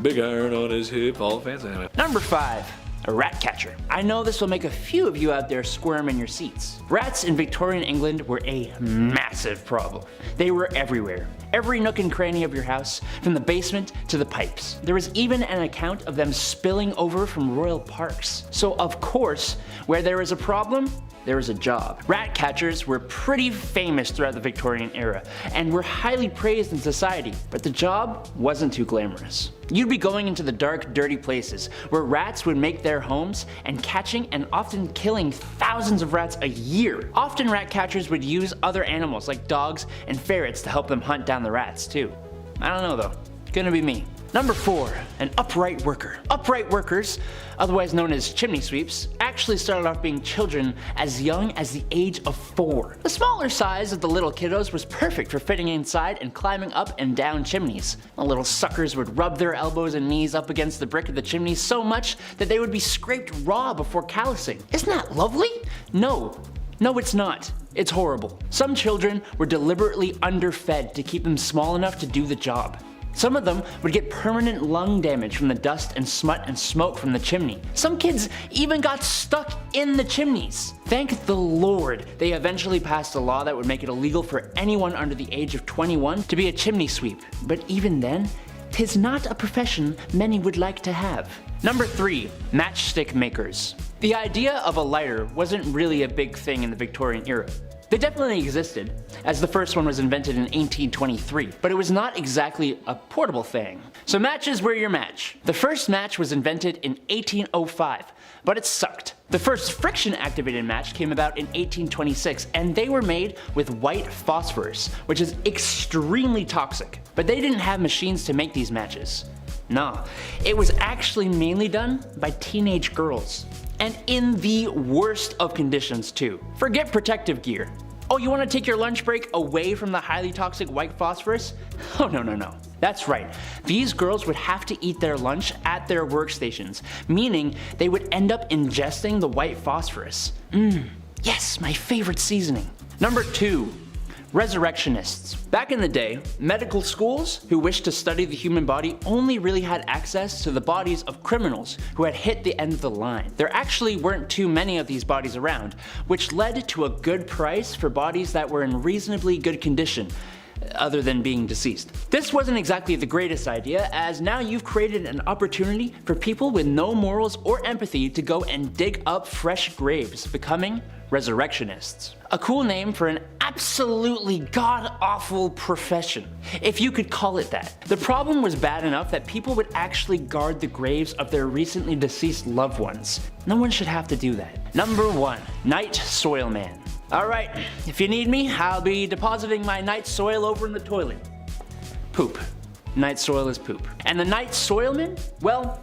Big iron on his hip, all fancy. Anyway. Number 5. A rat catcher. I know this will make a few of you out there squirm in your seats. Rats in Victorian England were a massive problem. They were everywhere. Every nook and cranny of your house, from the basement to the pipes. There was even an account of them spilling over from royal parks. So of course, where there is a problem, there is a job. Rat catchers were pretty famous throughout the Victorian era and were highly praised in society, but the job wasn't too glamorous. You'd be going into the dark, dirty places where rats would make their homes and catching and often killing thousands of rats a year. Often rat catchers would use other animals like dogs and ferrets to help them hunt down the rats too. I don't know though, gonna be me. Number 4, an upright worker. Upright workers, otherwise known as chimney sweeps, actually started off being children as young as the age of 4. The smaller size of the little kiddos was perfect for fitting inside and climbing up and down chimneys. The little suckers would rub their elbows and knees up against the brick of the chimney so much that they would be scraped raw before callousing. Isn't that lovely? No, it's not. It's horrible. Some children were deliberately underfed to keep them small enough to do the job. Some of them would get permanent lung damage from the dust and smut and smoke from the chimney. Some kids even got stuck in the chimneys. Thank the Lord they eventually passed a law that would make it illegal for anyone under the age of 21 to be a chimney sweep. But even then, 'tis not a profession many would like to have. Number 3, matchstick makers. The idea of a lighter wasn't really a big thing in the Victorian era. They definitely existed, as the first one was invented in 1823, but it was not exactly a portable thing. So matches were your match. The first match was invented in 1805, but it sucked. The first friction-activated match came about in 1826, and they were made with white phosphorus, which is extremely toxic. But they didn't have machines to make these matches. Nah, it was actually mainly done by teenage girls. And in the worst of conditions too. Forget protective gear. Oh, you want to take your lunch break away from the highly toxic white phosphorus? Oh no. That's right. These girls would have to eat their lunch at their workstations, meaning they would end up ingesting the white phosphorus. Yes, my favorite seasoning. Number 2, Resurrectionists. Back in the day, medical schools who wished to study the human body only really had access to the bodies of criminals who had hit the end of the line. There actually weren't too many of these bodies around, which led to a good price for bodies that were in reasonably good condition, other than being deceased. This wasn't exactly the greatest idea, as now you've created an opportunity for people with no morals or empathy to go and dig up fresh graves, becoming resurrectionists. A cool name for an absolutely god-awful profession, if you could call it that. The problem was bad enough that people would actually guard the graves of their recently deceased loved ones. No one should have to do that. Number 1. Night Soil Man. Alright, if you need me, I'll be depositing my night soil over in the toilet. Poop. Night soil is poop. And the night soilman? Well,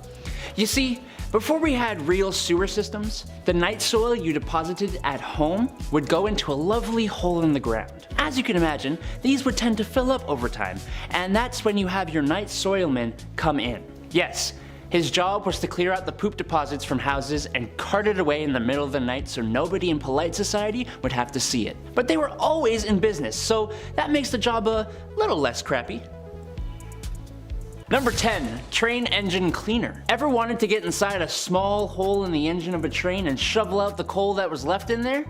you see, before we had real sewer systems, the night soil you deposited at home would go into a lovely hole in the ground. As you can imagine, these would tend to fill up over time, and that's when you have your night soilman come in. Yes, his job was to clear out the poop deposits from houses and cart it away in the middle of the night so nobody in polite society would have to see it. But they were always in business, so that makes the job a little less crappy. Number 10. Train engine cleaner. Ever wanted to get inside a small hole in the engine of a train and shovel out the coal that was left in there?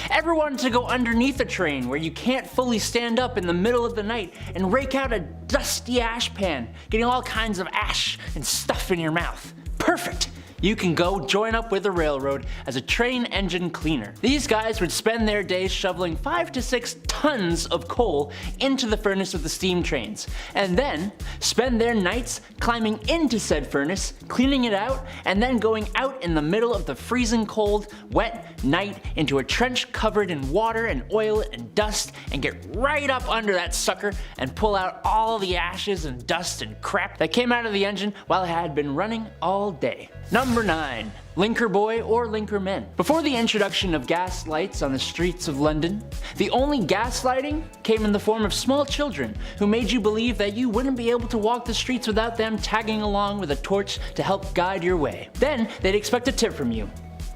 Ever wanted to go underneath a train where you can't fully stand up in the middle of the night and rake out a dusty ash pan, getting all kinds of ash and stuff in your mouth? Perfect! You can go join up with the railroad as a train engine cleaner. These guys would spend their days shoveling 5 to 6 tons of coal into the furnace of the steam trains, and then spend their nights climbing into said furnace, cleaning it out, and then going out in the middle of the freezing cold, wet night into a trench covered in water and oil and dust, and get right up under that sucker and pull out all the ashes and dust and crap that came out of the engine while it had been running all day. Number 9. Linker boy or linker men. Before the introduction of gas lights on the streets of London, the only gaslighting came in the form of small children who made you believe that you wouldn't be able to walk the streets without them tagging along with a torch to help guide your way. Then they'd expect a tip from you.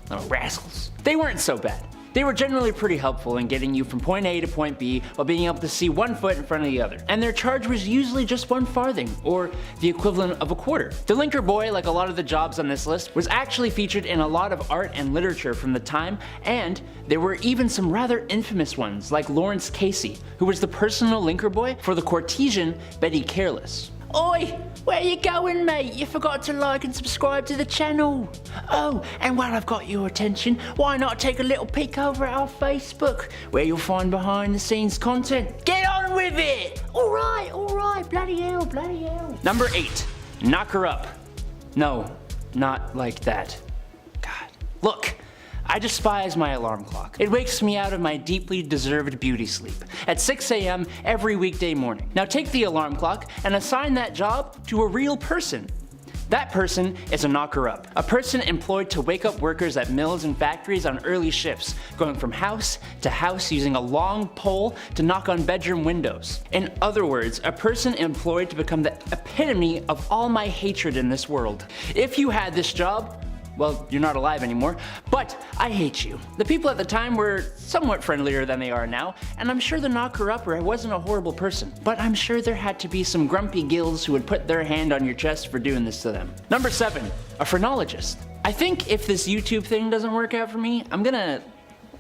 Little rascals. They weren't so bad. They were generally pretty helpful in getting you from point A to point B while being able to see one foot in front of the other. And their charge was usually just 1 farthing, or the equivalent of a quarter. The linker boy, like a lot of the jobs on this list, was actually featured in a lot of art and literature from the time, and there were even some rather infamous ones, like Lawrence Casey, who was the personal linker boy for the courtesan Betty Careless. Oi! Where you going, mate? You forgot to like and subscribe to the channel. Oh, and while I've got your attention, why not take a little peek over at our Facebook, where you'll find behind the scenes content. Get on with it! Alright, bloody hell. Number 8. Knock her up. No, not like that. God. Look. I despise my alarm clock. It wakes me out of my deeply deserved beauty sleep at 6 a.m. every weekday morning. Now take the alarm clock and assign that job to a real person. That person is a knocker-up, a person employed to wake up workers at mills and factories on early shifts, going from house to house using a long pole to knock on bedroom windows. In other words, a person employed to become the epitome of all my hatred in this world. If you had this job, well, you're not alive anymore, but I hate you. The people at the time were somewhat friendlier than they are now, and I'm sure the knocker-upper wasn't a horrible person, but I'm sure there had to be some grumpy gills who would put their hand on your chest for doing this to them. Number 7, a phrenologist. I think if this YouTube thing doesn't work out for me, I'm gonna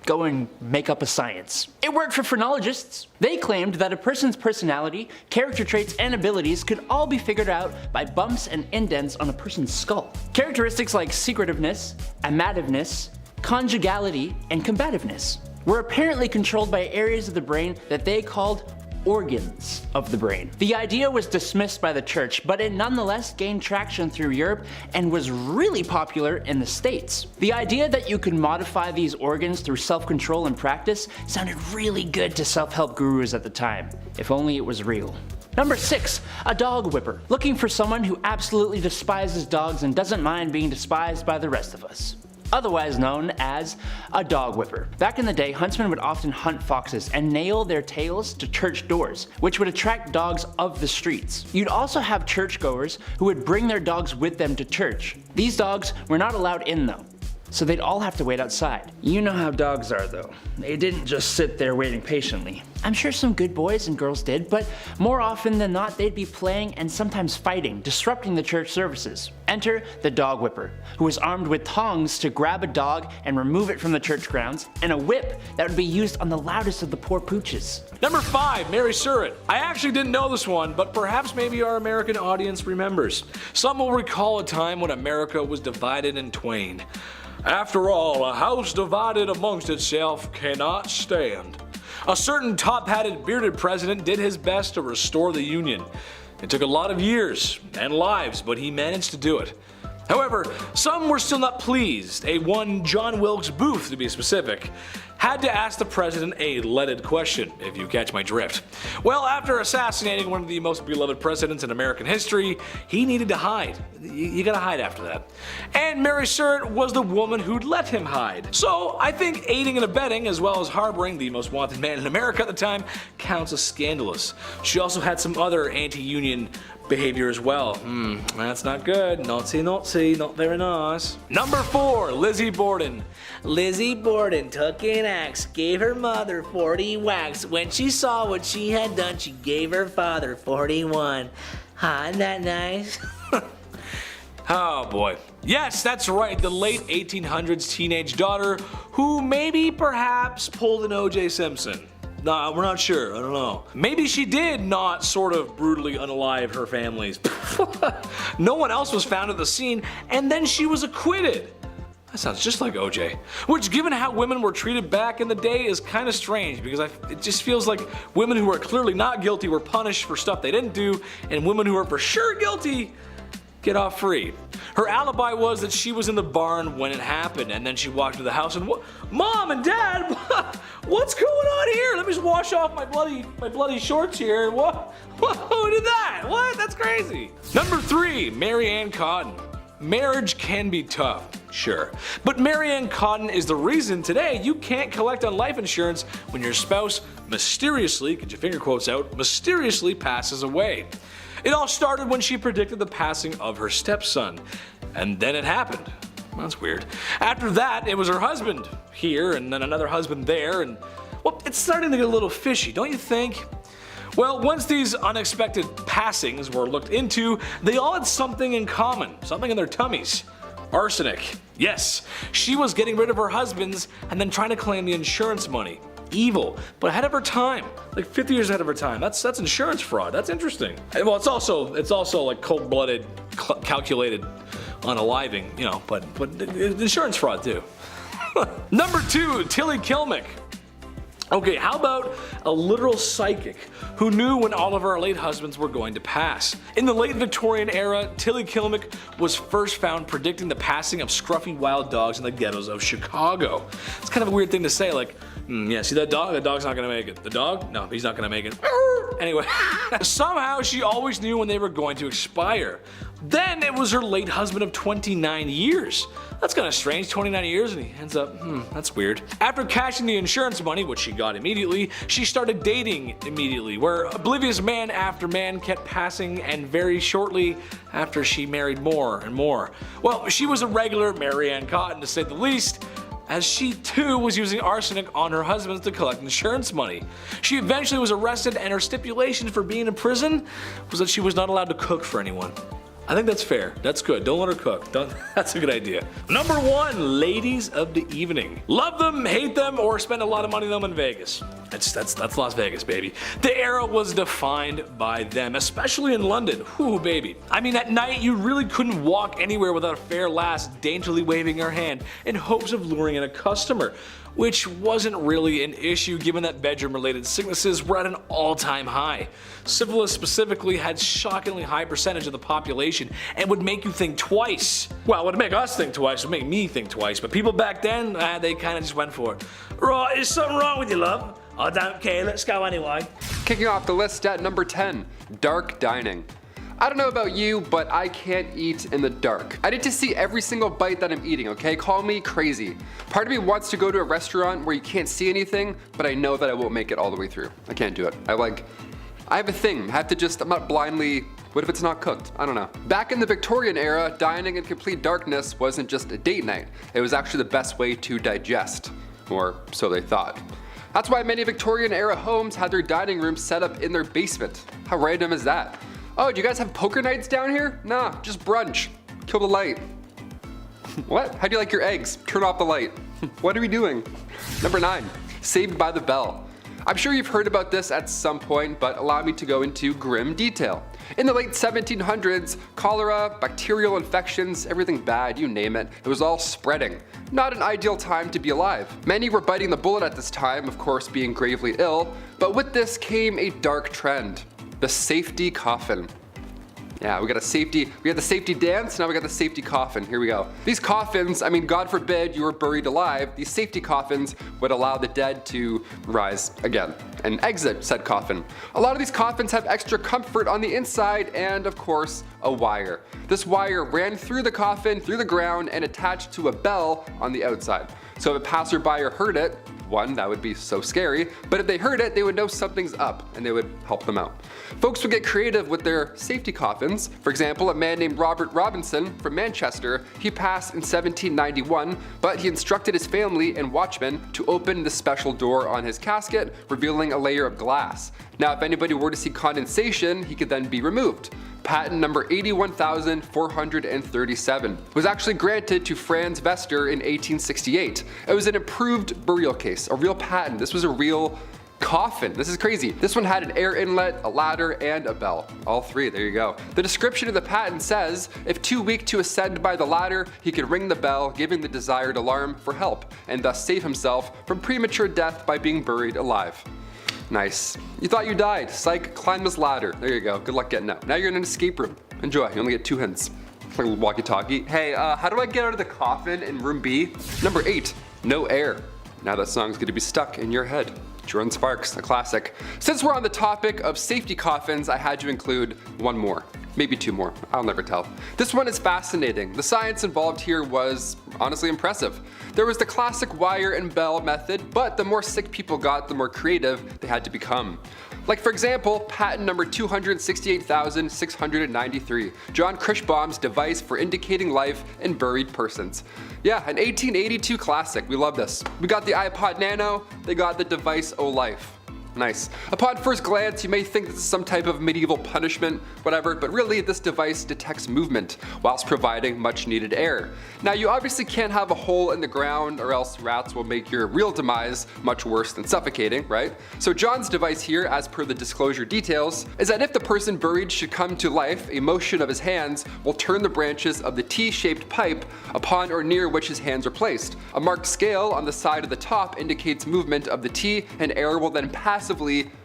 go and make up a science. It worked for phrenologists. They claimed that a person's personality, character traits, and abilities could all be figured out by bumps and indents on a person's skull. Characteristics like secretiveness, amativeness, conjugality, and combativeness were apparently controlled by areas of the brain that they called organs of the brain. The idea was dismissed by the church, but it nonetheless gained traction through Europe and was really popular in the States. The idea that you could modify these organs through self-control and practice sounded really good to self-help gurus at the time, if only it was real. Number 6, a dog whipper. Looking for someone who absolutely despises dogs and doesn't mind being despised by the rest of us. Otherwise known as a dog whipper. Back in the day, huntsmen would often hunt foxes and nail their tails to church doors, which would attract dogs of the streets. You'd also have churchgoers who would bring their dogs with them to church. These dogs were not allowed in though. so they'd all have to wait outside. You know how dogs are though. They didn't just sit there waiting patiently. I'm sure some good boys and girls did, but more often than not they'd be playing and sometimes fighting, disrupting the church services. Enter the dog whipper, who was armed with tongs to grab a dog and remove it from the church grounds, and a whip that would be used on the loudest of the poor pooches. Number 5, Mary Surratt. I actually didn't know this one, but perhaps maybe our American audience remembers. Some will recall a time when America was divided in twain. After all, a house divided amongst itself cannot stand. A certain top-hatted, bearded president did his best to restore the Union. It took a lot of years and lives, but he managed to do it. However, some were still not pleased. A one John Wilkes Booth, to be specific, had to ask the president a leaded question, if you catch my drift. Well, after assassinating one of the most beloved presidents in American history, he needed to hide. You gotta hide after that. And Mary Surratt was the woman who'd let him hide. So I think aiding and abetting, as well as harboring the most wanted man in America at the time, counts as scandalous. She also had some other anti-union behavior as well. That's not good. Naughty, naughty, not very nice. Number 4, Lizzie Borden. Lizzie Borden took an axe, gave her mother 40 whacks. When she saw what she had done, she gave her father 41. Isn't that nice? Oh boy. Yes, that's right, the late 1800s teenage daughter who maybe perhaps pulled an O.J. Simpson. Nah, we're not sure, I don't know. Maybe she did not sort of brutally unalive her families. No one else was found at the scene, and then she was acquitted. That sounds just like OJ. Which, given how women were treated back in the day, is kind of strange because it just feels like women who are clearly not guilty were punished for stuff they didn't do, and women who are for sure guilty get off free. Her alibi was that she was in the barn when it happened, and then she walked to the house and Mom and Dad, what's going on here? Let me just wash off my bloody shorts here. What? Who did that? What? That's crazy. Number 3, Mary Ann Cotton. Marriage can be tough, sure, but Mary Ann Cotton is the reason today you can't collect on life insurance when your spouse mysteriously, get your finger quotes out, mysteriously passes away. It all started when she predicted the passing of her stepson, and then it happened. That's weird. After that, it was her husband here, and then another husband there, and well, it's starting to get a little fishy, don't you think? Well, once these unexpected passings were looked into, they all had something in common, something in their tummies. Arsenic. Yes, she was getting rid of her husbands and then trying to claim the insurance money. Evil, but ahead of her time, like 50 years ahead of her time. That's insurance fraud. That's interesting. Well, it's also like cold-blooded, calculated unaliving, you know, but insurance fraud too. Number 2, Tilly Kilmick. Okay, how about a literal psychic who knew when all of our late husbands were going to pass? In the late Victorian era, Tilly Kilmick was first found predicting the passing of scruffy wild dogs in the ghettos of Chicago. It's kind of a weird thing to say, like, yeah, see that dog? That dog's not gonna make it. The dog? No, he's not gonna make it. Anyway, somehow she always knew when they were going to expire. Then it was her late husband of 29 years. That's kind of strange, 29 years and he ends up, that's weird. After cashing the insurance money, which she got immediately, she started dating immediately, where oblivious man after man kept passing, and very shortly after she married more and more. Well, she was a regular Mary Ann Cotton to say the least, as she too was using arsenic on her husbands to collect insurance money. She eventually was arrested, and her stipulation for being in prison was that she was not allowed to cook for anyone. I think that's fair. That's good. Don't let her cook. That's a good idea. Number 1, ladies of the evening. Love them, hate them, or spend a lot of money on them in Vegas. That's Las Vegas, baby. The era was defined by them, especially in London. Whoo, baby. I mean, at night you really couldn't walk anywhere without a fair lass daintily waving her hand in hopes of luring in a customer, which wasn't really an issue given that bedroom-related sicknesses were at an all-time high. Syphilis specifically had shockingly high percentage of the population and would make you think twice. Well, it would make us think twice, it would make me think twice, but people back then, they kind of just went for it. Right, is something wrong with you, love? I don't care, let's go anyway. Kicking off the list at number 10, dark dining. I don't know about you, but I can't eat in the dark. I need to see every single bite that I'm eating, okay? Call me crazy. Part of me wants to go to a restaurant where you can't see anything, but I know that I won't make it all the way through. I can't do it. I have a thing. I'm not blindly What if it's not cooked? I don't know. Back in the Victorian era, dining in complete darkness wasn't just a date night. It was actually the best way to digest. Or so they thought. That's why many Victorian era homes had their dining rooms set up in their basement. How random is that? Oh, do you guys have poker nights down here? Nah, just brunch. Kill the light. What? How do you like your eggs? Turn off the light. What are we doing? Number 9, Saved by the Bell. I'm sure you've heard about this at some point, but allow me to go into grim detail. In the late 1700s, cholera, bacterial infections, everything bad, you name it, it was all spreading. Not an ideal time to be alive. Many were biting the bullet at this time, of course being gravely ill, but with this came a dark trend. The safety coffin. Yeah, we had the safety dance, now we got the safety coffin. Here we go. These coffins, I mean, God forbid you were buried alive, these safety coffins would allow the dead to rise again and exit said coffin. A lot of these coffins have extra comfort on the inside and, of course, a wire. This wire ran through the coffin, through the ground, and attached to a bell on the outside. So if a passerby heard it, one, that would be so scary, but if they heard it, they would know something's up and they would help them out. Folks would get creative with their safety coffins. For example, a man named Robert Robinson from Manchester, he passed in 1791, but he instructed his family and watchmen to open the special door on his casket, revealing a layer of glass. Now, if anybody were to see condensation, he could then be removed. Patent number 81,437 was actually granted to Franz Vester in 1868. It was an improved burial case, a real patent. This was a real coffin. This is crazy. This one had an air inlet, a ladder, and a bell. All three, there you go. The description of the patent says, if too weak to ascend by the ladder, he could ring the bell, giving the desired alarm for help, and thus save himself from premature death by being buried alive. Nice. You thought you died. Psych, climb this ladder. There you go. Good luck getting out. Now you're in an escape room. Enjoy. You only get 2 hints. Like a walkie-talkie. Hey, how do I get out of the coffin in room B? Number 8, no air. Now that song's gonna be stuck in your head. Jordan Sparks, a classic. Since we're on the topic of safety coffins, I had to include one more. Maybe 2 more, I'll never tell. This one is fascinating. The science involved here was honestly impressive. There was the classic wire and bell method, but the more sick people got, the more creative they had to become. Like for example, patent number 268,693, John Crichbaum's device for indicating life in buried persons. Yeah, an 1882 classic, we love this. We got the iPod Nano, they got the device O Life. Nice. Upon first glance, you may think this is some type of medieval punishment, whatever, but really this device detects movement whilst providing much needed air. Now you obviously can't have a hole in the ground or else rats will make your real demise much worse than suffocating, right? So John's device here, as per the disclosure details, is that if the person buried should come to life, a motion of his hands will turn the branches of the T-shaped pipe upon or near which his hands are placed. A marked scale on the side of the top indicates movement of the T, and air will then passively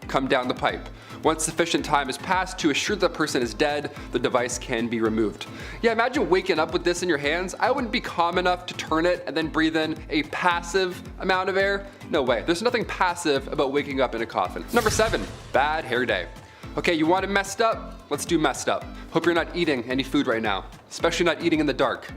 come down the pipe. Once sufficient time has passed to assure the person is dead, the device can be removed. Yeah, imagine waking up with this in your hands. I wouldn't be calm enough to turn it and then breathe in a passive amount of air. No way, there's nothing passive about waking up in a coffin. Number 7, bad hair day. Okay, you want it messed up? Let's do messed up. Hope you're not eating any food right now, especially not eating in the dark.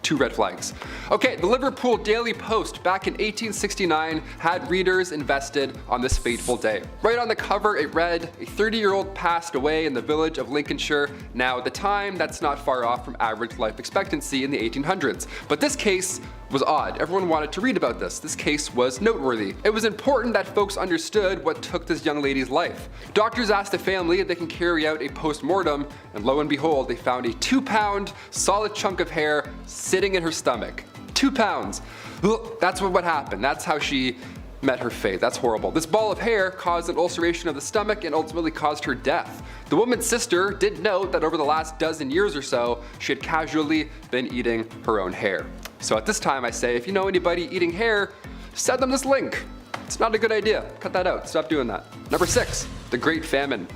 2 red flags. Okay, the Liverpool Daily Post back in 1869 had readers invested on this fateful day. Right on the cover it read, a 30-year-old passed away in the village of Lincolnshire. Now at the time, that's not far off from average life expectancy in the 1800s. But this case was odd. Everyone wanted to read about this. This case was noteworthy. It was important that folks understood what took this young lady's life. Doctors asked the family if they can carry out a post-mortem, and lo and behold, they found a 2-pound solid chunk of hair sitting in her stomach. 2 pounds. Ugh, that's what happened. That's how she met her fate. That's horrible. This ball of hair caused an ulceration of the stomach and ultimately caused her death. The woman's sister did note that over the last dozen years or so, she had casually been eating her own hair. So at this time I say, if you know anybody eating hair, send them this link. It's not a good idea. Cut that out. Stop doing that. Number 6, the Great Famine.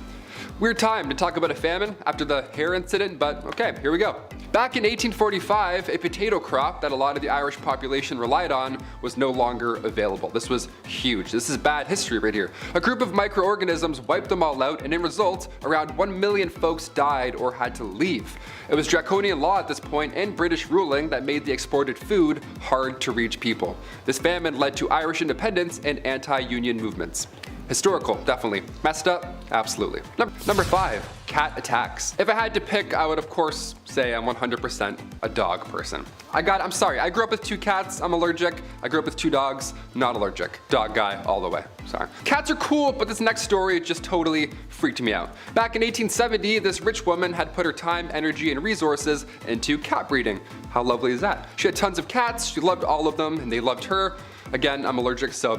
Weird time to talk about a famine after the hair incident, but okay, here we go. Back in 1845, a potato crop that a lot of the Irish population relied on was no longer available. This was huge. This is bad history right here. A group of microorganisms wiped them all out, and in result, around 1 million folks died or had to leave. It was draconian law at this point and British ruling that made the exported food hard to reach people. This famine led to Irish independence and anti-union movements. Historical, definitely. Messed up? Absolutely. Number 5, cat attacks. If I had to pick, I would of course say I'm 100% a dog person. I'm sorry, I grew up with 2 cats, I'm allergic. I grew up with 2 dogs, not allergic. Dog guy all the way, sorry. Cats are cool, but this next story just totally freaked me out. Back in 1870, this rich woman had put her time, energy, and resources into cat breeding. How lovely is that? She had tons of cats, she loved all of them, and they loved her. Again, I'm allergic, so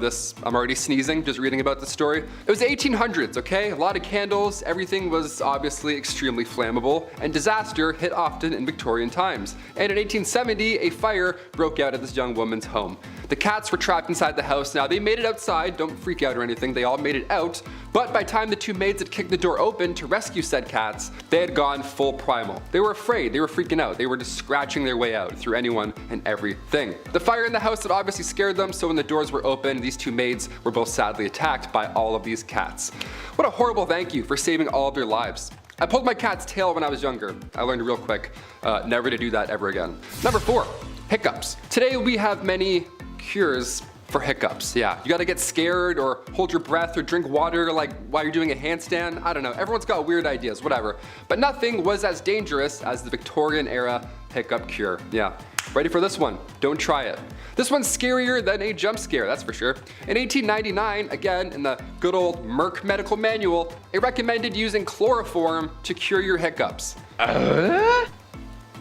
I'm already sneezing just reading about this story. It was the 1800s, okay? A lot of candles, everything was obviously extremely flammable, and disaster hit often in Victorian times. And in 1870, a fire broke out at this young woman's home. The cats were trapped inside the house. Now, they made it outside, don't freak out or anything, they all made it out, but by the time the 2 maids had kicked the door open to rescue said cats, they had gone full primal. They were afraid, they were freaking out, they were just scratching their way out through anyone and everything. The fire in the house had obviously scared them, so when the doors were open, these 2 maids were both sadly attacked by all of these cats. What a horrible thank you for saving all of their lives. I pulled my cat's tail when I was younger. I learned real quick, never to do that ever again. Number 4, hiccups. Today we have many cures for hiccups. Yeah, you gotta get scared or hold your breath or drink water like while you're doing a handstand. I don't know, everyone's got weird ideas, whatever. But nothing was as dangerous as the Victorian era hiccup cure. Yeah, ready for this one? Don't try it. This one's scarier than a jump scare, that's for sure. In 1899, again in the good old Merck medical manual, it recommended using chloroform to cure your hiccups.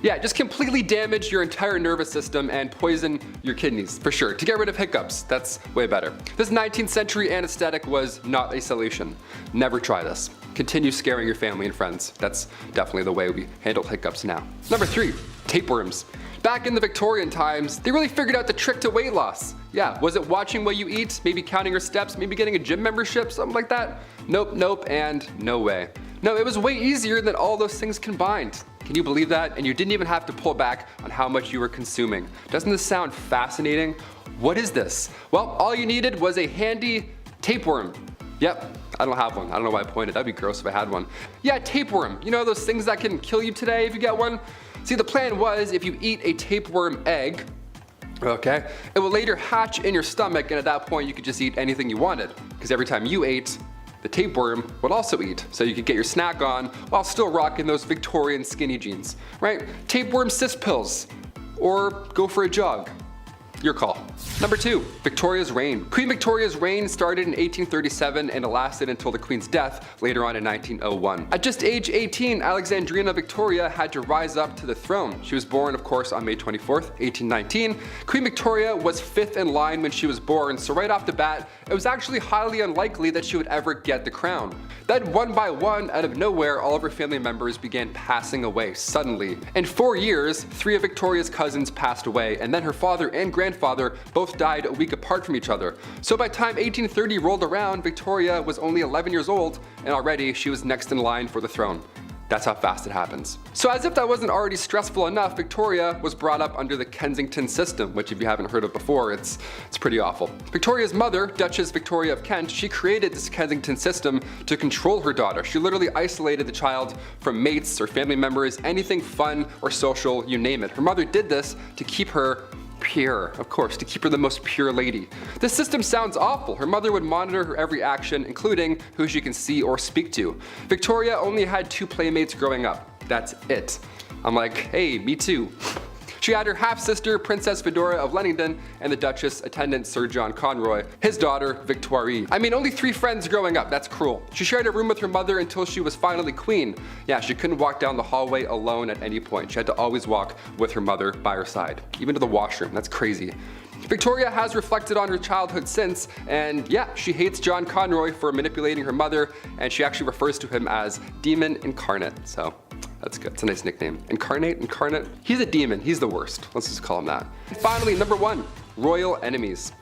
Yeah, just completely damage your entire nervous system and poison your kidneys, for sure. To get rid of hiccups, that's way better. This 19th century anesthetic was not a solution. Never try this. Continue scaring your family and friends. That's definitely the way we handle hiccups now. Number 3, tapeworms. Back in the Victorian times, they really figured out the trick to weight loss. Yeah, was it watching what you eat, maybe counting your steps, maybe getting a gym membership, something like that? Nope, and no way. No, it was way easier than all those things combined. Can you believe that? And you didn't even have to pull back on how much you were consuming. Doesn't this sound fascinating? What is this? Well, all you needed was a handy tapeworm. Yep, I don't have one. I don't know why I pointed. That'd be gross if I had one. Yeah, tapeworm. You know those things that can kill you today if you get one? See, the plan was if you eat a tapeworm egg, okay, it will later hatch in your stomach, and at that point you could just eat anything you wanted. Because every time you ate, the tapeworm would also eat, so you could get your snack on while still rocking those Victorian skinny jeans, right? Tapeworm cyst pills, or go for a jog. Your call. Number 2, Victoria's reign. Queen Victoria's reign started in 1837 and it lasted until the Queen's death later on in 1901. At just age 18, Alexandrina Victoria had to rise up to the throne. She was born, of course, on May 24th, 1819. Queen Victoria was 5th in line when she was born, so right off the bat, it was actually highly unlikely that she would ever get the crown. Then one by one, out of nowhere, all of her family members began passing away suddenly. In 4 years, 3 of Victoria's cousins passed away, and then her father and grandfather both died a week apart from each other. So by the time 1830 rolled around, Victoria was only 11 years old, and already she was next in line for the throne. That's how fast it happens. So as if that wasn't already stressful enough, Victoria was brought up under the Kensington system, which if you haven't heard of before, it's pretty awful. Victoria's mother, Duchess Victoria of Kent, she created this Kensington system to control her daughter. She literally isolated the child from mates or family members, anything fun or social, you name it. Her mother did this to keep her pure, of course, to keep her the most pure lady. This system sounds awful. Her mother would monitor her every action, including who she can see or speak to. Victoria only had 2 playmates growing up. That's it. I'm like, hey, me too. She had her half-sister, Princess Fedora of Leamington, and the Duchess attendant Sir John Conroy, his daughter, Victoire. I mean, only 3 friends growing up, that's cruel. She shared a room with her mother until she was finally queen. Yeah, she couldn't walk down the hallway alone at any point. She had to always walk with her mother by her side, even to the washroom. That's crazy. Victoria has reflected on her childhood since, and yeah, she hates John Conroy for manipulating her mother, and she actually refers to him as Demon Incarnate, so that's good. It's a nice nickname. Incarnate? He's a demon. He's the worst. Let's just call him that. And finally, number 1, royal enemies.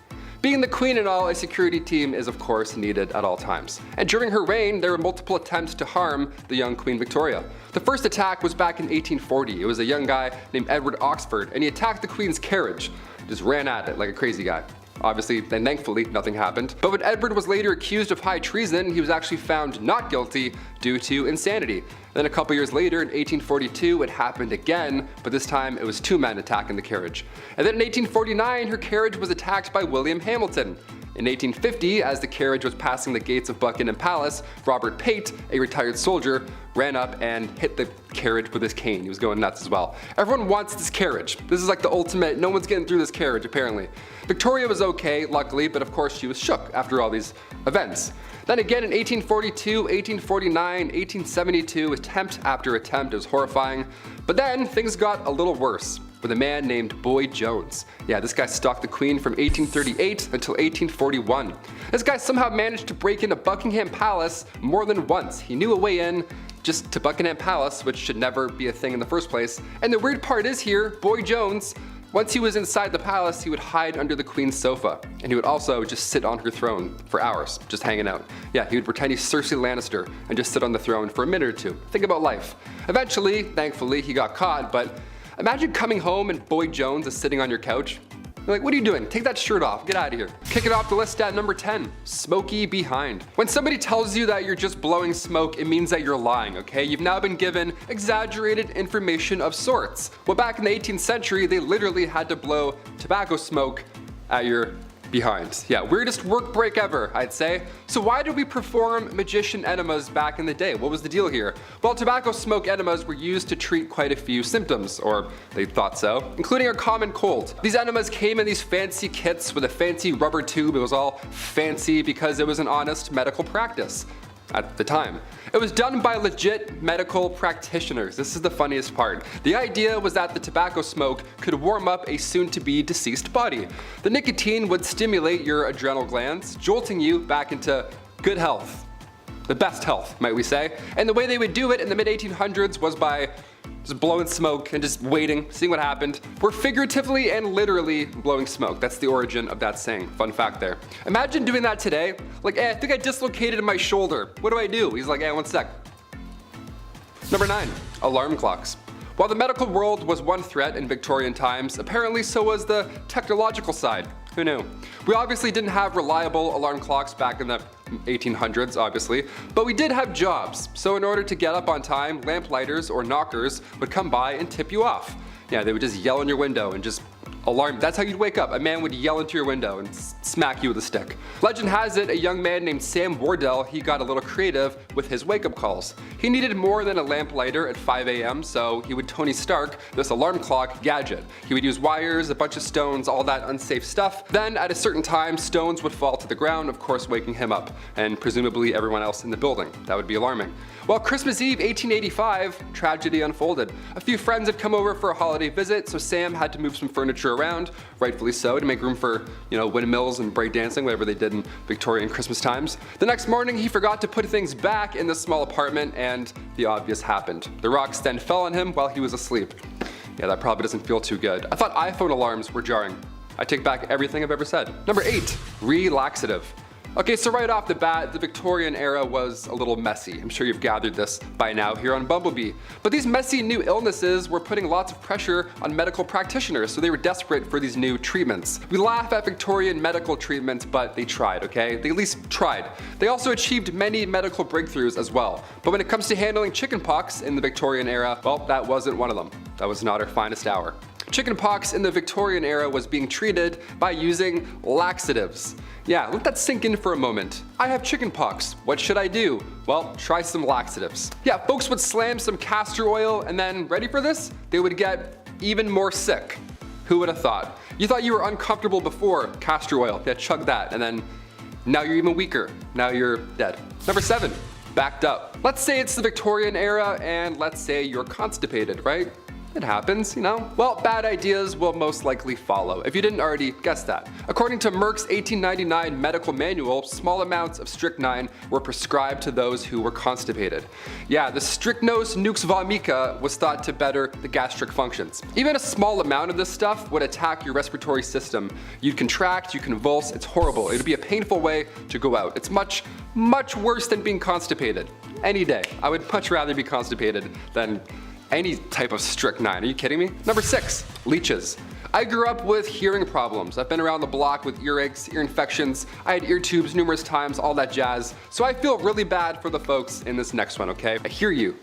Being the queen and all, a security team is of course needed at all times. And during her reign, there were multiple attempts to harm the young Queen Victoria. The first attack was back in 1840. It was a young guy named Edward Oxford, and he attacked the Queen's carriage. Just ran at it like a crazy guy. Obviously, and thankfully, nothing happened. But when Edward was later accused of high treason, he was actually found not guilty due to insanity. Then a couple years later, in 1842, it happened again, but this time it was 2 men attacking the carriage. And then in 1849, her carriage was attacked by William Hamilton. In 1850, as the carriage was passing the gates of Buckingham Palace, Robert Pate, a retired soldier, ran up and hit the carriage with his cane. He was going nuts as well. Everyone wants this carriage. This is like the ultimate, no one's getting through this carriage apparently. Victoria was okay, luckily, but of course she was shook after all these events. Then again in 1842, 1849, 1872, attempt after attempt, it was horrifying. But then things got a little worse with a man named Boy Jones. Yeah, this guy stalked the Queen from 1838 until 1841. This guy somehow managed to break into Buckingham Palace more than once. He knew a way in just to Buckingham Palace, which should never be a thing in the first place. And the weird part is here, Boy Jones, once he was inside the palace, he would hide under the Queen's sofa. And he would also just sit on her throne for hours, just hanging out. Yeah, he would pretend he's Cersei Lannister and just sit on the throne for a minute or two. Think about life. Eventually, thankfully, he got caught, but imagine coming home and Boy Jones is sitting on your couch. You're like, what are you doing? Take that shirt off, get out of here. Kick it off the list at number 10, smoky behind. When somebody tells you that you're just blowing smoke, it means that you're lying, okay? You've now been given exaggerated information of sorts. Well, back in the 18th century, they literally had to blow tobacco smoke at your behind. Yeah, weirdest work break ever, I'd say. So why did we perform magician enemas back in the day? What was the deal here? Well, tobacco smoke enemas were used to treat quite a few symptoms, or they thought so, including a common cold. These enemas came in these fancy kits with a fancy rubber tube. It was all fancy because it was an honest medical practice at the time. It was done by legit medical practitioners. This is the funniest part. The idea was that the tobacco smoke could warm up a soon-to-be deceased body. The nicotine would stimulate your adrenal glands, jolting you back into good health. The best health, might we say. And the way they would do it in the mid-1800s was by just blowing smoke and just waiting, seeing what happened. We're figuratively and literally blowing smoke. That's the origin of that saying. Fun fact there. Imagine doing that today. Like, I think I dislocated my shoulder. What do I do? He's like, one sec. Number 9, alarm clocks. While the medical world was one threat in Victorian times, apparently so was the technological side. Who knew? We obviously didn't have reliable alarm clocks back in the 1800s, obviously, but we did have jobs. So in order to get up on time, lamplighters or knockers would come by and tip you off. Yeah, they would just yell in your window and just alarm. That's how you'd wake up. A man would yell into your window and smack you with a stick. Legend has it, a young man named Sam Wardell, he got a little creative with his wake-up calls. He needed more than a lamplighter at 5 a.m., so he would Tony Stark this alarm clock gadget. He would use wires, a bunch of stones, all that unsafe stuff. Then at a certain time, stones would fall to the ground, of course waking him up, and presumably everyone else in the building. That would be alarming. Well, Christmas Eve 1885, tragedy unfolded. A few friends had come over for a holiday visit, so Sam had to move some furniture around, rightfully so, to make room for, windmills and breakdancing, whatever they did in Victorian Christmas times. The next morning, he forgot to put things back in the small apartment, and the obvious happened. The rocks then fell on him while he was asleep. Yeah, that probably doesn't feel too good. I thought iPhone alarms were jarring. I take back everything I've ever said. Number 8, relaxative. Okay, so right off the bat, the Victorian era was a little messy. I'm sure you've gathered this by now here on Bumblebee. But these messy new illnesses were putting lots of pressure on medical practitioners, so they were desperate for these new treatments. We laugh at Victorian medical treatments, but they tried, okay? They at least tried. They also achieved many medical breakthroughs as well. But when it comes to handling chickenpox in the Victorian era, well, that wasn't one of them. That was not our finest hour. Chickenpox in the Victorian era was being treated by using laxatives. Yeah, let that sink in for a moment. I have chickenpox. What should I do? Well, try some laxatives. Yeah, folks would slam some castor oil and then, ready for this? They would get even more sick. Who would have thought? You thought you were uncomfortable before castor oil. Yeah, chug that, and then now you're even weaker. Now you're dead. Number 7, backed up. Let's say it's the Victorian era and let's say you're constipated, right? It happens, Well, bad ideas will most likely follow, if you didn't already guess that. According to Merck's 1899 medical manual, small amounts of strychnine were prescribed to those who were constipated. Yeah, the strychnos nux vomica was thought to better the gastric functions. Even a small amount of this stuff would attack your respiratory system. You'd contract, you convulse, it's horrible. It would be a painful way to go out. It's much, much worse than being constipated. Any day. I would much rather be constipated than any type of strychnine. Are you kidding me? Number 6, leeches. I grew up with hearing problems. I've been around the block with earaches, ear infections. I had ear tubes numerous times, all that jazz. So I feel really bad for the folks in this next one, okay? I hear you.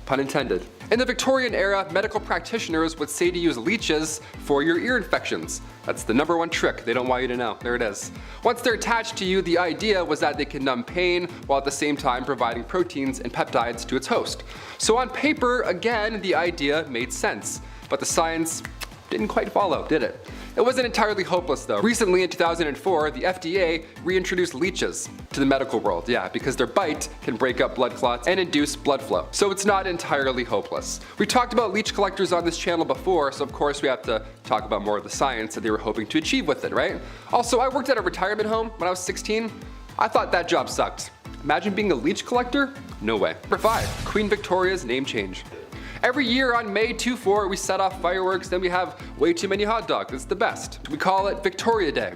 Pun intended. In the Victorian era, medical practitioners would say to use leeches for your ear infections. That's the #1 trick they don't want you to know. There it is. Once they're attached to you, the idea was that they can numb pain while at the same time providing proteins and peptides to its host. So on paper, again, the idea made sense, but the science didn't quite follow, did it? It wasn't entirely hopeless though. Recently in 2004, the FDA reintroduced leeches to the medical world, because their bite can break up blood clots and induce blood flow. So it's not entirely hopeless. We talked about leech collectors on this channel before, so of course we have to talk about more of the science that they were hoping to achieve with it, right? Also, I worked at a retirement home when I was 16. I thought that job sucked. Imagine being a leech collector? No way. Number 5, Queen Victoria's name change. Every year on May 24, we set off fireworks, then we have way too many hot dogs. It's the best. We call it Victoria Day,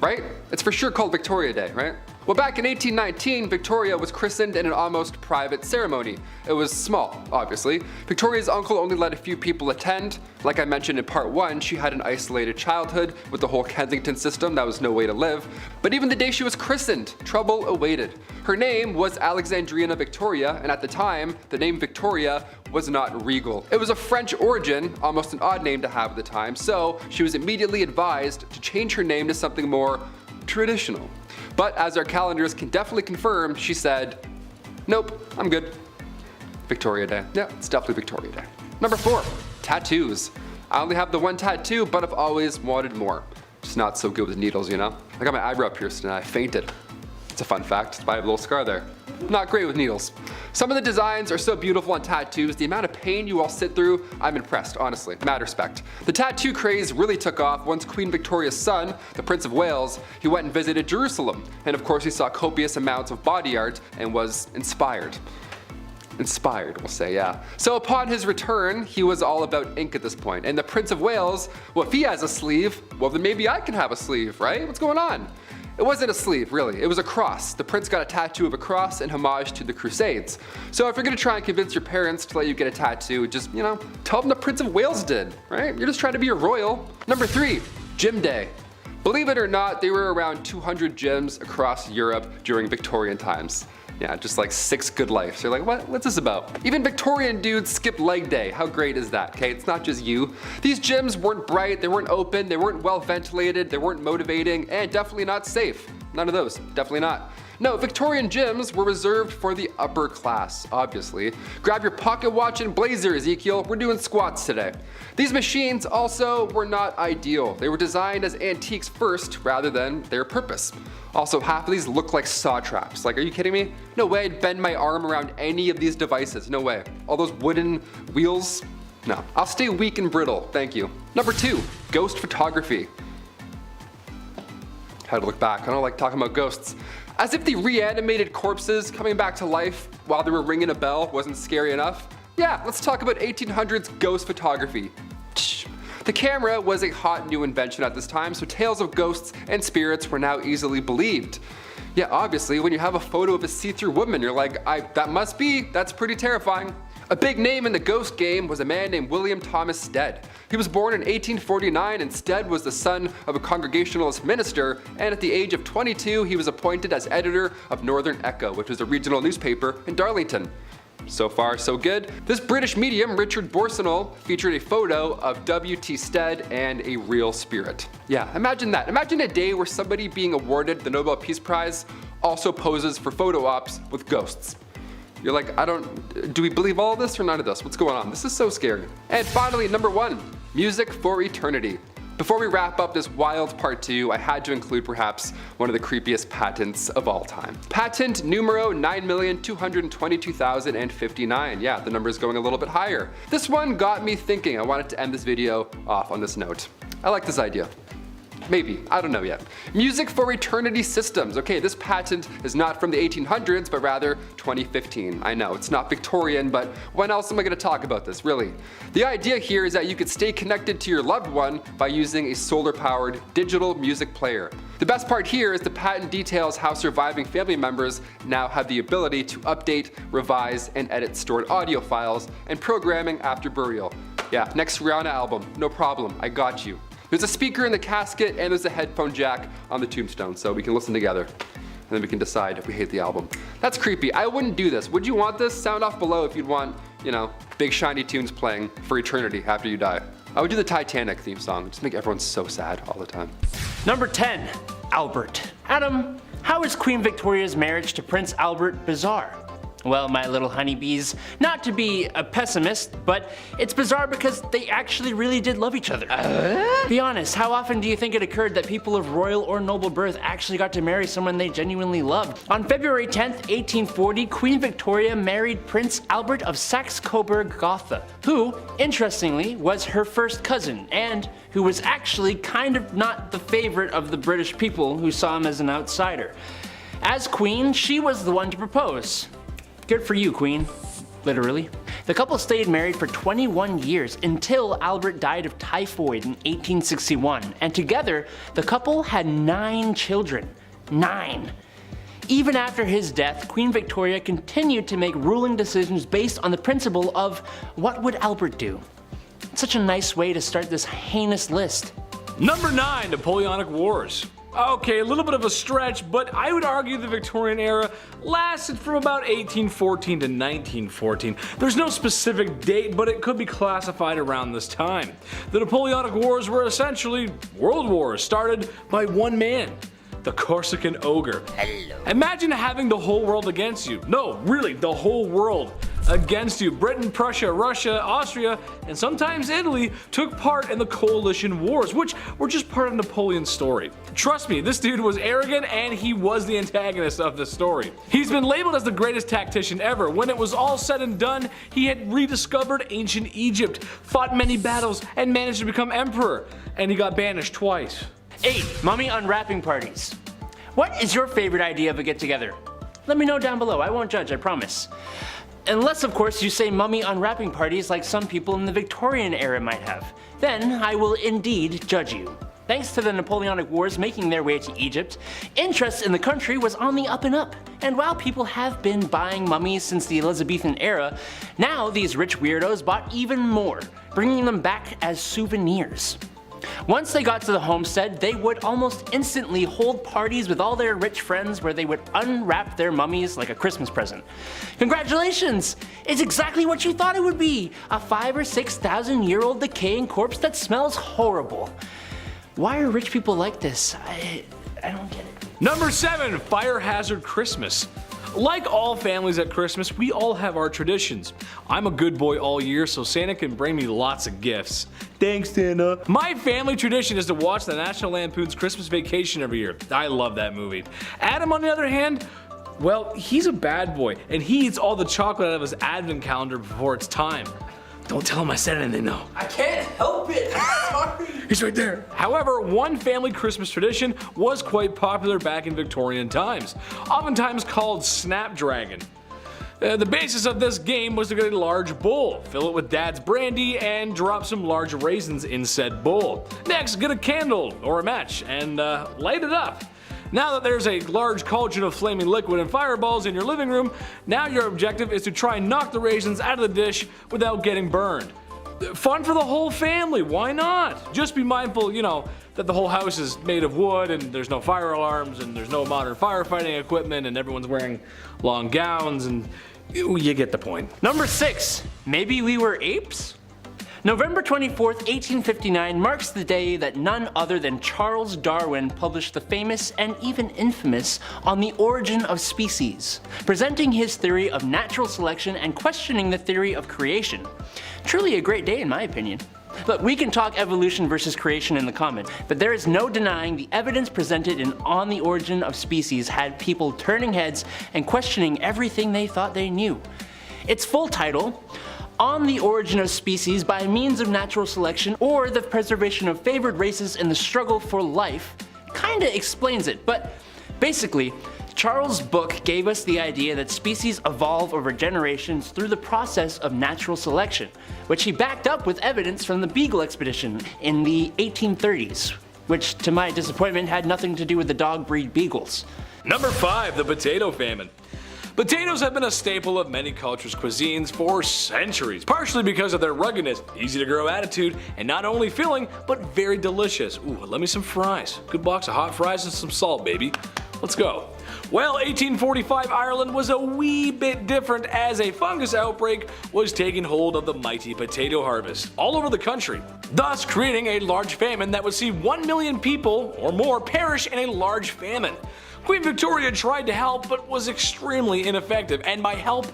right? It's for sure called Victoria Day, right? Well, back in 1819, Victoria was christened in an almost private ceremony. It was small, obviously. Victoria's uncle only let a few people attend. Like I mentioned in part 1, she had an isolated childhood with the whole Kensington system. That was no way to live. But even the day she was christened, trouble awaited. Her name was Alexandrina Victoria, and at the time, the name Victoria was not regal. It was of French origin, almost an odd name to have at the time, so she was immediately advised to change her name to something more traditional. But as our calendars can definitely confirm, she said, nope, I'm good. Victoria Day. Yeah, it's definitely Victoria Day. Number 4, tattoos. I only have the one tattoo, but I've always wanted more. Just not so good with needles, you know? I got my eyebrow pierced and I fainted. It's a fun fact, that's why I have a little scar there. Not great with needles. Some of the designs are so beautiful on tattoos, the amount of pain you all sit through, I'm impressed, honestly, mad respect. The tattoo craze really took off once Queen Victoria's son, the Prince of Wales, he went and visited Jerusalem. And of course he saw copious amounts of body art and was inspired. Inspired, we'll say, yeah. So upon his return, he was all about ink at this point. And the Prince of Wales, well, if he has a sleeve, well then maybe I can have a sleeve, right? What's going on? It wasn't a sleeve, really. It was a cross. The prince got a tattoo of a cross in homage to the Crusades. So if you're gonna try and convince your parents to let you get a tattoo, just, tell them the Prince of Wales did, right? You're just trying to be a royal. Number 3, Gym Day. Believe it or not, there were around 200 gyms across Europe during Victorian times. Yeah, just like 6 good lives. You're like, what's this about? Even Victorian dudes skipped leg day. How great is that, okay? It's not just you. These gyms weren't bright, they weren't open, they weren't well ventilated, they weren't motivating, and definitely not safe. None of those, definitely not. No, Victorian gyms were reserved for the upper class, obviously. Grab your pocket watch and blazer, Ezekiel. We're doing squats today. These machines also were not ideal. They were designed as antiques first rather than their purpose. Also, half of these look like saw traps. Like, are you kidding me? No way I'd bend my arm around any of these devices. No way. All those wooden wheels? No. I'll stay weak and brittle, thank you. Number 2, ghost photography. Had to look back. I don't like talking about ghosts. As if the reanimated corpses coming back to life while they were ringing a bell wasn't scary enough. Yeah, let's talk about 1800s ghost photography. The camera was a hot new invention at this time, so tales of ghosts and spirits were now easily believed. Yeah, obviously, when you have a photo of a see-through woman, you're like, that's pretty terrifying. A big name in the ghost game was a man named William Thomas Stead. He was born in 1849, and Stead was the son of a Congregationalist minister, and at the age of 22, he was appointed as editor of Northern Echo, which was a regional newspaper in Darlington. So far, so good. This British medium, Richard Borsonol, featured a photo of W.T. Stead and a real spirit. Yeah, imagine that. Imagine a day where somebody being awarded the Nobel Peace Prize also poses for photo ops with ghosts. You're like, do we believe all of this or none of this? What's going on? This is so scary. And finally, number 1, music for eternity. Before we wrap up this wild part 2, I had to include perhaps one of the creepiest patents of all time. Patent numero 9,222,059. Yeah, the number is going a little bit higher. This one got me thinking. I wanted to end this video off on this note. I like this idea. Maybe, I don't know yet. Music for eternity systems. Okay, this patent is not from the 1800s, but rather 2015. I know, it's not Victorian, but when else am I gonna talk about this, really? The idea here is that you could stay connected to your loved one by using a solar-powered digital music player. The best part here is the patent details how surviving family members now have the ability to update, revise, and edit stored audio files and programming after burial. Yeah, next Rihanna album, no problem, I got you. There's a speaker in the casket and there's a headphone jack on the tombstone, so we can listen together. And then we can decide if we hate the album. That's creepy. I wouldn't do this. Would you want this? Sound off below if you'd want, you know, big shiny tunes playing for eternity after you die. I would do the Titanic theme song, just make everyone so sad all the time. Number 10. Albert. Adam, how is Queen Victoria's marriage to Prince Albert bizarre? Well, my little honeybees, not to be a pessimist, but it's bizarre because they actually really did love each other. Be honest, how often do you think it occurred that people of royal or noble birth actually got to marry someone they genuinely loved? On February 10th, 1840, Queen Victoria married Prince Albert of Saxe-Coburg-Gotha, who, interestingly, was her first cousin, and who was actually kind of not the favorite of the British people who saw him as an outsider. As queen, she was the one to propose. Good for you, Queen. Literally. The couple stayed married for 21 years until Albert died of typhoid in 1861, and together, the couple had 9 children. 9. Even after his death, Queen Victoria continued to make ruling decisions based on the principle of what would Albert do? It's such a nice way to start this heinous list. Number 9. Napoleonic Wars. Okay, a little bit of a stretch, but I would argue the Victorian era lasted from about 1814 to 1914. There's no specific date, but it could be classified around this time. The Napoleonic Wars were essentially world wars started by one man, the Corsican ogre. Hello. Imagine having the whole world against you. No, really, the whole world against you. Britain, Prussia, Russia, Austria, and sometimes Italy took part in the coalition wars, which were just part of Napoleon's story. Trust me, this dude was arrogant and he was the antagonist of the story. He's been labeled as the greatest tactician ever. When it was all said and done, he had rediscovered ancient Egypt, fought many battles, and managed to become emperor. And he got banished twice. 8. Mummy unwrapping parties. What is your favorite idea of a get-together? Let me know down below, I won't judge, I promise. Unless, of course, you say mummy unwrapping parties like some people in the Victorian era might have. Then I will indeed judge you. Thanks to the Napoleonic Wars making their way to Egypt, interest in the country was on the up and up. And while people have been buying mummies since the Elizabethan era, now these rich weirdos bought even more, bringing them back as souvenirs. Once they got to the homestead, they would almost instantly hold parties with all their rich friends where they would unwrap their mummies like a Christmas present. Congratulations! It's exactly what you thought it would be! A 5,000 or 6,000 year old decaying corpse that smells horrible. Why are rich people like this? I don't get it. Number 7. Fire hazard Christmas. Like all families at Christmas, we all have our traditions. I'm a good boy all year, so Santa can bring me lots of gifts. Thanks, Santa. My family tradition is to watch the National Lampoon's Christmas Vacation every year. I love that movie. Adam, on the other hand, well, he's a bad boy, and he eats all the chocolate out of his advent calendar before it's time. Don't tell him I said anything though. I can't help it, I'm sorry. He's right there. However, one family Christmas tradition was quite popular back in Victorian times, oftentimes called Snapdragon. The basis of this game was to get a large bowl, fill it with dad's brandy, and drop some large raisins in said bowl. Next, get a candle or a match and light it up. Now that there's a large cauldron of flaming liquid and fireballs in your living room, now your objective is to try and knock the raisins out of the dish without getting burned. Fun for the whole family, why not? Just be mindful, you know, that the whole house is made of wood and there's no fire alarms and there's no modern firefighting equipment and everyone's wearing long gowns and you get the point. Number 6. Maybe we were apes? November 24th, 1859 marks the day that none other than Charles Darwin published the famous and even infamous On the Origin of Species, presenting his theory of natural selection and questioning the theory of creation. Truly a great day in my opinion. Look, we can talk evolution versus creation in the comment, but there is no denying the evidence presented in On the Origin of Species had people turning heads and questioning everything they thought they knew. Its full title, On the Origin of Species by Means of Natural Selection or the Preservation of Favored Races in the Struggle for Life, kinda explains it, but basically, Charles' book gave us the idea that species evolve over generations through the process of natural selection, which he backed up with evidence from the Beagle expedition in the 1830s, which to my disappointment had nothing to do with the dog breed beagles. Number 5. The potato famine. Potatoes have been a staple of many cultures' cuisines for centuries, partially because of their ruggedness, easy to grow attitude, and not only filling, but very delicious. Ooh, let me some fries. Good box of hot fries and some salt, baby. Let's go. Well, 1845 Ireland was a wee bit different as a fungus outbreak was taking hold of the mighty potato harvest all over the country, thus creating a large famine that would see 1 million people or more perish in a large famine. Queen Victoria tried to help but was extremely ineffective, and by help,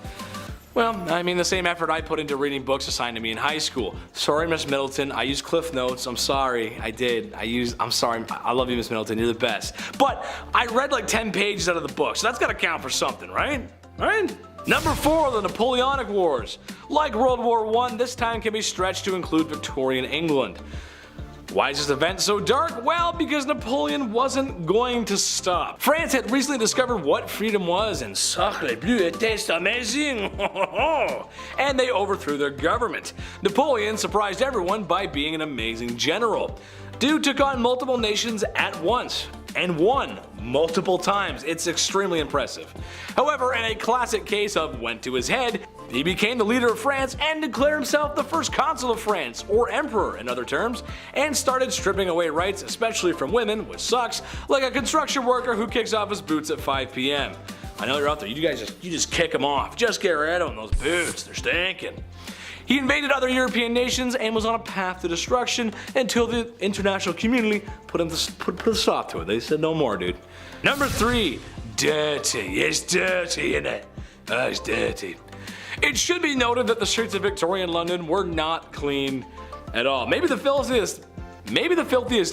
well, I mean the same effort I put into reading books assigned to me in high school. Sorry, Miss Middleton, I used Cliff Notes. I'm sorry, I did. I'm sorry. I love you, Miss Middleton. You're the best. But I read like 10 pages out of the book, so that's gotta count for something, right? Right? Number 4, the Napoleonic Wars. Like World War I, this time can be stretched to include Victorian England. Why is this event so dark? Well, because Napoleon wasn't going to stop. France had recently discovered what freedom was, and sacre bleu, était amazing! And they overthrew their government. Napoleon surprised everyone by being an amazing general. Dude took on multiple nations at once, and won multiple times. It's extremely impressive. However, in a classic case of went to his head, he became the leader of France and declared himself the first consul of France, or emperor in other terms, and started stripping away rights, especially from women, which sucks, like a construction worker who kicks off his boots at 5 p.m. I know you're out there, you just kick them off. Just get rid of them, those boots, they're stinking. He invaded other European nations and was on a path to destruction until the international community put a stop to it. They said no more, dude. Number 3, dirty. It's dirty, innit? Oh, it's dirty. It should be noted that the streets of Victorian London were not clean at all. Maybe the filthiest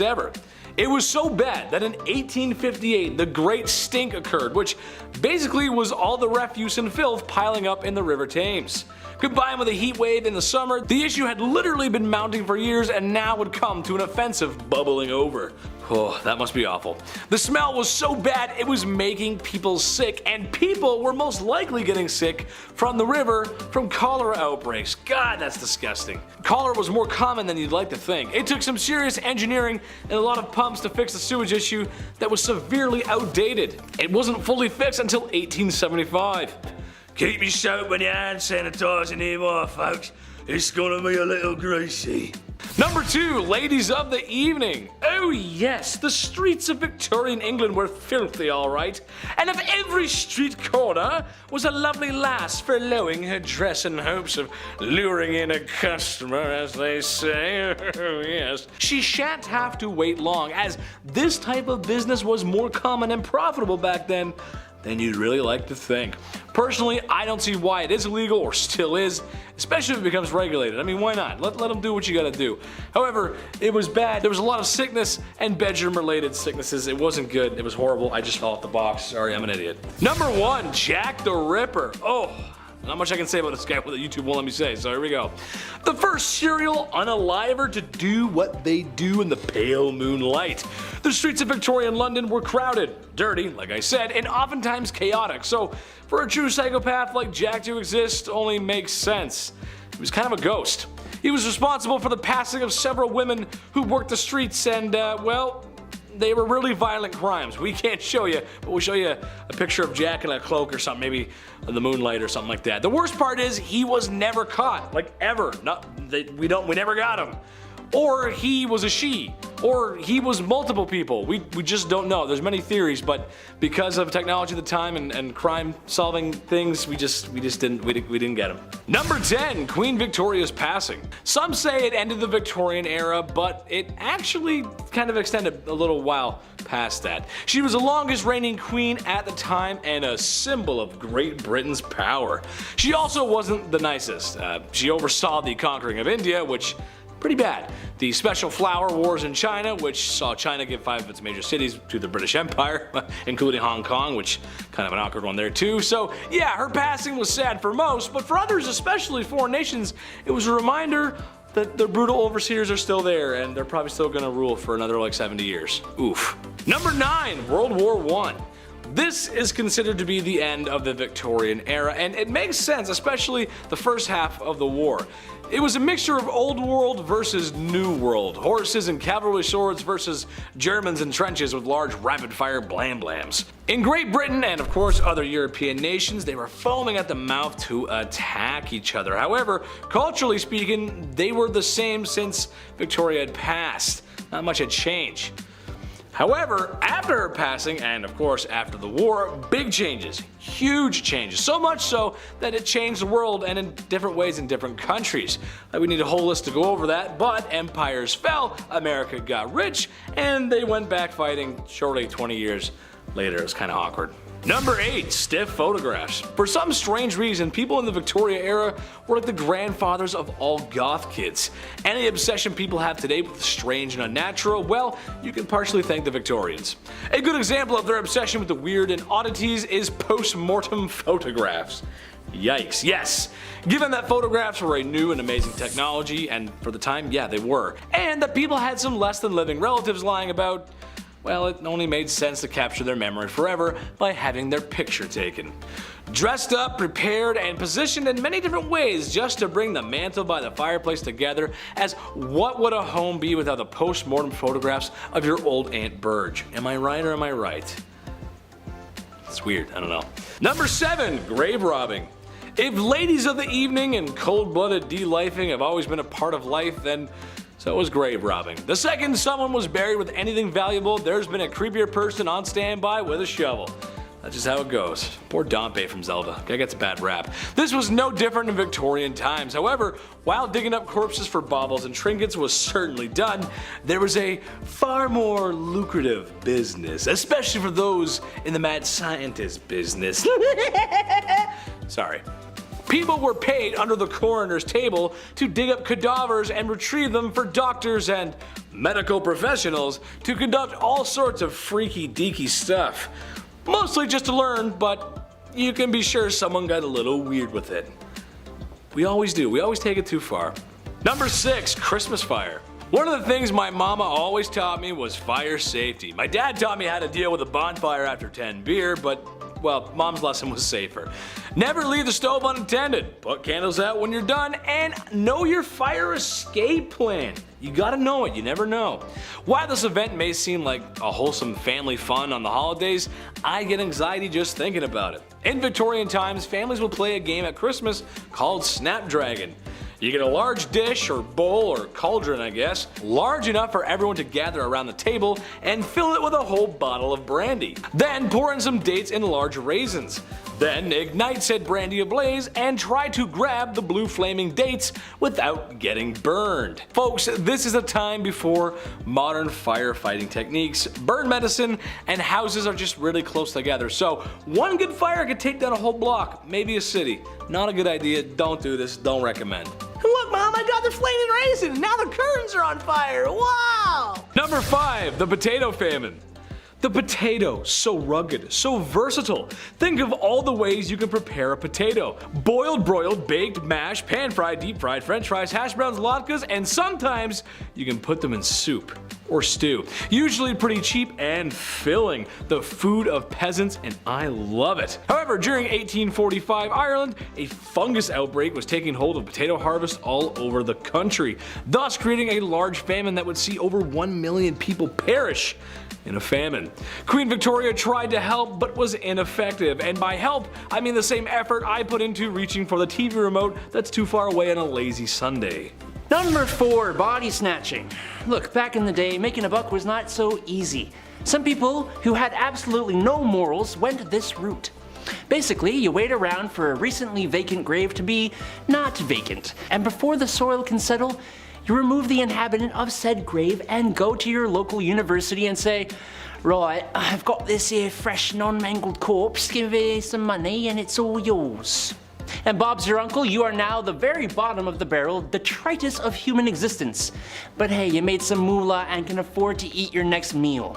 ever. It was so bad that in 1858 the Great Stink occurred, which basically was all the refuse and filth piling up in the River Thames. Combined with a heat wave in the summer, the issue had literally been mounting for years and now would come to an offensive bubbling over. Oh, that must be awful. The smell was so bad it was making people sick, and people were most likely getting sick from the river from cholera outbreaks. God, that's disgusting. Cholera was more common than you'd like to think. It took some serious engineering and a lot of pumps to fix the sewage issue that was severely outdated. It wasn't fully fixed until 1875. Keep your soap and your hand sanitizer nearby, folks. It's gonna be a little greasy. Number 2, ladies of the evening. Oh yes, the streets of Victorian England were filthy, alright. And if every street corner was a lovely lass furloughing her dress in hopes of luring in a customer, as they say, oh yes, she shan't have to wait long, as this type of business was more common and profitable back then than you'd really like to think. Personally, I don't see why it is illegal, or still is, especially if it becomes regulated. I mean, why not? Let them do what you gotta do. However, it was bad. There was a lot of sickness and bedroom-related sicknesses. It wasn't good. It was horrible. I just fell off the box. Sorry, I'm an idiot. Number 1, Jack the Ripper. Oh, not much I can say about this guy what the YouTube won't let me say, so here we go. The first serial unaliver to do what they do in the pale moonlight. The streets of Victorian London were crowded, dirty, like I said, and oftentimes chaotic, so for a true psychopath like Jack to exist only makes sense. He was kind of a ghost. He was responsible for the passing of several women who worked the streets and, well, they were really violent crimes. We can't show you, but we'll show you a picture of Jack in a cloak or something, maybe in the moonlight or something like that. The worst part is he was never caught, like ever. We never got him. Or he was a she, or he was multiple people. We just don't know. There's many theories, but because of technology at the time and crime solving things, we didn't get him. Number 10, Queen Victoria's passing. Some say it ended the Victorian era, but it actually kind of extended a little while past that. She was the longest reigning queen at the time and a symbol of Great Britain's power. She also wasn't the nicest. She oversaw the conquering of India, which pretty bad. The Special Flower Wars in China, which saw China give 5 of its major cities to the British Empire, including Hong Kong, which kind of an awkward one there too. So yeah, her passing was sad for most, but for others, especially foreign nations, it was a reminder that the brutal overseers are still there and they're probably still gonna rule for another like 70 years. Oof. Number 9, World War I. This is considered to be the end of the Victorian era, and it makes sense, especially the first half of the war. It was a mixture of old world versus new world, horses and cavalry swords versus Germans in trenches with large rapid fire blam blams. In Great Britain and of course other European nations, they were foaming at the mouth to attack each other. However, culturally speaking, they were the same since Victoria had passed. Not much had changed. However, after her passing, and of course after the war, big changes, huge changes, so much so that it changed the world and in different ways in different countries. We need a whole list to go over that, but empires fell, America got rich, and they went back fighting shortly 20 years later. It was kind of awkward. Number 8. Stiff photographs. For some strange reason, people in the Victorian era were like the grandfathers of all goth kids. Any obsession people have today with the strange and unnatural, well, you can partially thank the Victorians. A good example of their obsession with the weird and oddities is post-mortem photographs. Yikes, yes. Given that photographs were a new and amazing technology, and for the time, yeah, they were, and that people had some less than living relatives lying about, well, it only made sense to capture their memory forever by having their picture taken. Dressed up, prepared, and positioned in many different ways just to bring the mantle by the fireplace together, as what would a home be without the post-mortem photographs of your old Aunt Burge? Am I right or am I right? It's weird, I don't know. Number 7. Grave robbing. If ladies of the evening and cold-blooded de-lifing have always been a part of life, then so was grave robbing. The second someone was buried with anything valuable, there's been a creepier person on standby with a shovel. That's just how it goes. Poor Dompe from Zelda. Guy gets a bad rap. This was no different in Victorian times. However, while digging up corpses for baubles and trinkets was certainly done, there was a far more lucrative business, especially for those in the mad scientist business. Sorry. People were paid under the coroner's table to dig up cadavers and retrieve them for doctors and medical professionals to conduct all sorts of freaky deaky stuff. Mostly just to learn, but you can be sure someone got a little weird with it. We always do, we always take it too far. Number 6. Christmas fire. One of the things my mama always taught me was fire safety. My dad taught me how to deal with a bonfire after 10 beer, but well, mom's lesson was safer. Never leave the stove unattended, put candles out when you're done, and know your fire escape plan. You gotta know it, you never know. While this event may seem like a wholesome family fun on the holidays, I get anxiety just thinking about it. In Victorian times, families would play a game at Christmas called Snapdragon. You get a large dish or bowl or cauldron, I guess, large enough for everyone to gather around the table and fill it with a whole bottle of brandy. Then pour in some dates and large raisins. Then ignite said brandy ablaze and try to grab the blue flaming dates without getting burned. Folks, this is a time before modern firefighting techniques, burn medicine, and houses are just really close together. So one good fire could take down a whole block, maybe a city. Not a good idea, don't do this, don't recommend. Look, Mom, I got the flaming raisins. Now the curtains are on fire. Wow! Number 5. The potato famine. The potato, so rugged, so versatile. Think of all the ways you can prepare a potato. Boiled, broiled, baked, mashed, pan-fried, deep-fried, french fries, hash browns, latkes, and sometimes you can put them in soup or stew. Usually pretty cheap and filling. The food of peasants, and I love it. However, during 1845 Ireland, a fungus outbreak was taking hold of potato harvest all over the country, thus creating a large famine that would see over 1 million people perish in a famine. Queen Victoria tried to help but was ineffective, and by help I mean the same effort I put into reaching for the TV remote that's too far away on a lazy Sunday. Number 4. Body snatching. Look, back in the day, making a buck was not so easy. Some people who had absolutely no morals went this route. Basically, you wait around for a recently vacant grave to be not vacant, and before the soil can settle, you remove the inhabitant of said grave and go to your local university and say, right, I've got this here fresh non-mangled corpse, give me some money and it's all yours. And Bob's your uncle, you are now the very bottom of the barrel, detritus of human existence. But hey, you made some moolah and can afford to eat your next meal.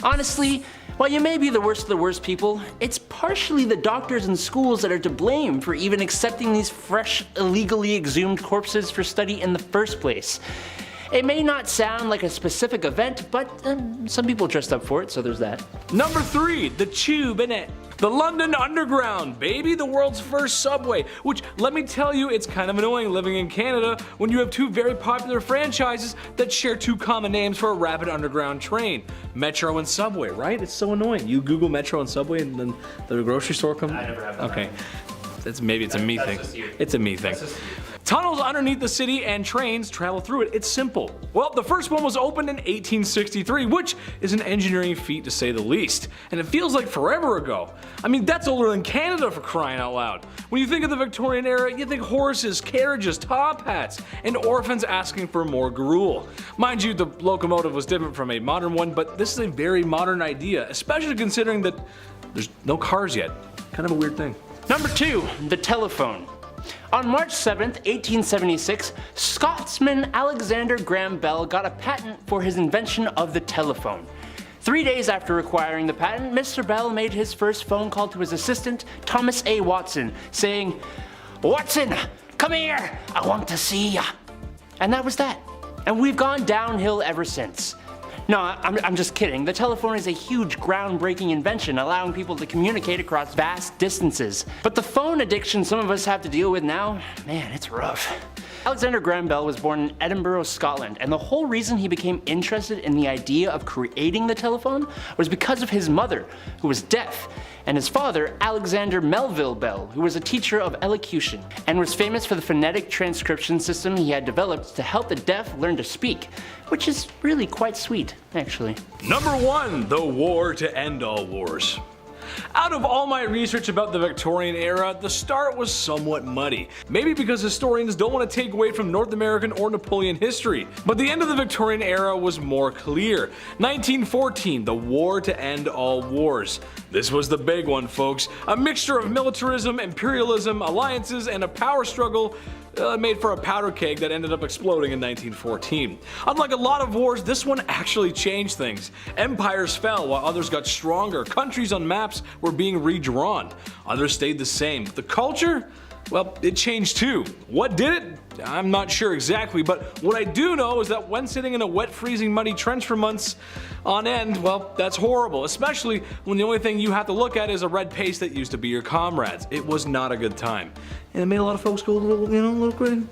Honestly, while you may be the worst of the worst people, it's partially the doctors and schools that are to blame for even accepting these fresh, illegally exhumed corpses for study in the first place. It may not sound like a specific event, but some people dressed up for it, so there's that. Number 3. The Tube, innit? The London Underground, baby, the world's first subway, which let me tell you, it's kind of annoying living in Canada when you have two very popular franchises that share two common names for a rapid underground train. Metro and Subway, right? It's so annoying. You Google Metro and Subway and then the grocery store comes. I never have that. Okay. Maybe it's a me thing. It's a me thing. Tunnels underneath the city and trains travel through it. It's simple. Well, the first one was opened in 1863, which is an engineering feat to say the least. And it feels like forever ago. I mean, that's older than Canada, for crying out loud. When you think of the Victorian era, you think horses, carriages, top hats, and orphans asking for more gruel. Mind you, the locomotive was different from a modern one, but this is a very modern idea, especially considering that there's no cars yet. Kind of a weird thing. Number 2, the telephone. On March 7th, 1876, Scotsman Alexander Graham Bell got a patent for his invention of the telephone. 3 days after acquiring the patent, Mr. Bell made his first phone call to his assistant, Thomas A. Watson, saying, "Watson, come here, I want to see ya." And that was that. And we've gone downhill ever since. No, I'm just kidding. The telephone is a huge groundbreaking invention, allowing people to communicate across vast distances. But the phone addiction some of us have to deal with now, man, it's rough. Alexander Graham Bell was born in Edinburgh, Scotland, and the whole reason he became interested in the idea of creating the telephone was because of his mother, who was deaf, and his father, Alexander Melville Bell, who was a teacher of elocution, and was famous for the phonetic transcription system he had developed to help the deaf learn to speak, which is really quite sweet, actually. Number 1, the war to end all wars. Out of all my research about the Victorian era, the start was somewhat muddy. Maybe because historians don't want to take away from North American or Napoleon history. But the end of the Victorian era was more clear. 1914, the war to end all wars. This was the big one, folks. A mixture of militarism, imperialism, alliances, and a power struggle made for a powder keg that ended up exploding in 1914. Unlike a lot of wars, this one actually changed things. Empires fell while others got stronger. Countries on maps were being redrawn. Others stayed the same. The culture? Well, it changed too. What did it? I'm not sure exactly, but what I do know is that when sitting in a wet, freezing, muddy trench for months on end, well, that's horrible, especially when the only thing you have to look at is a red paste that used to be your comrades. It was not a good time. And it made a lot of folks go a little crazy.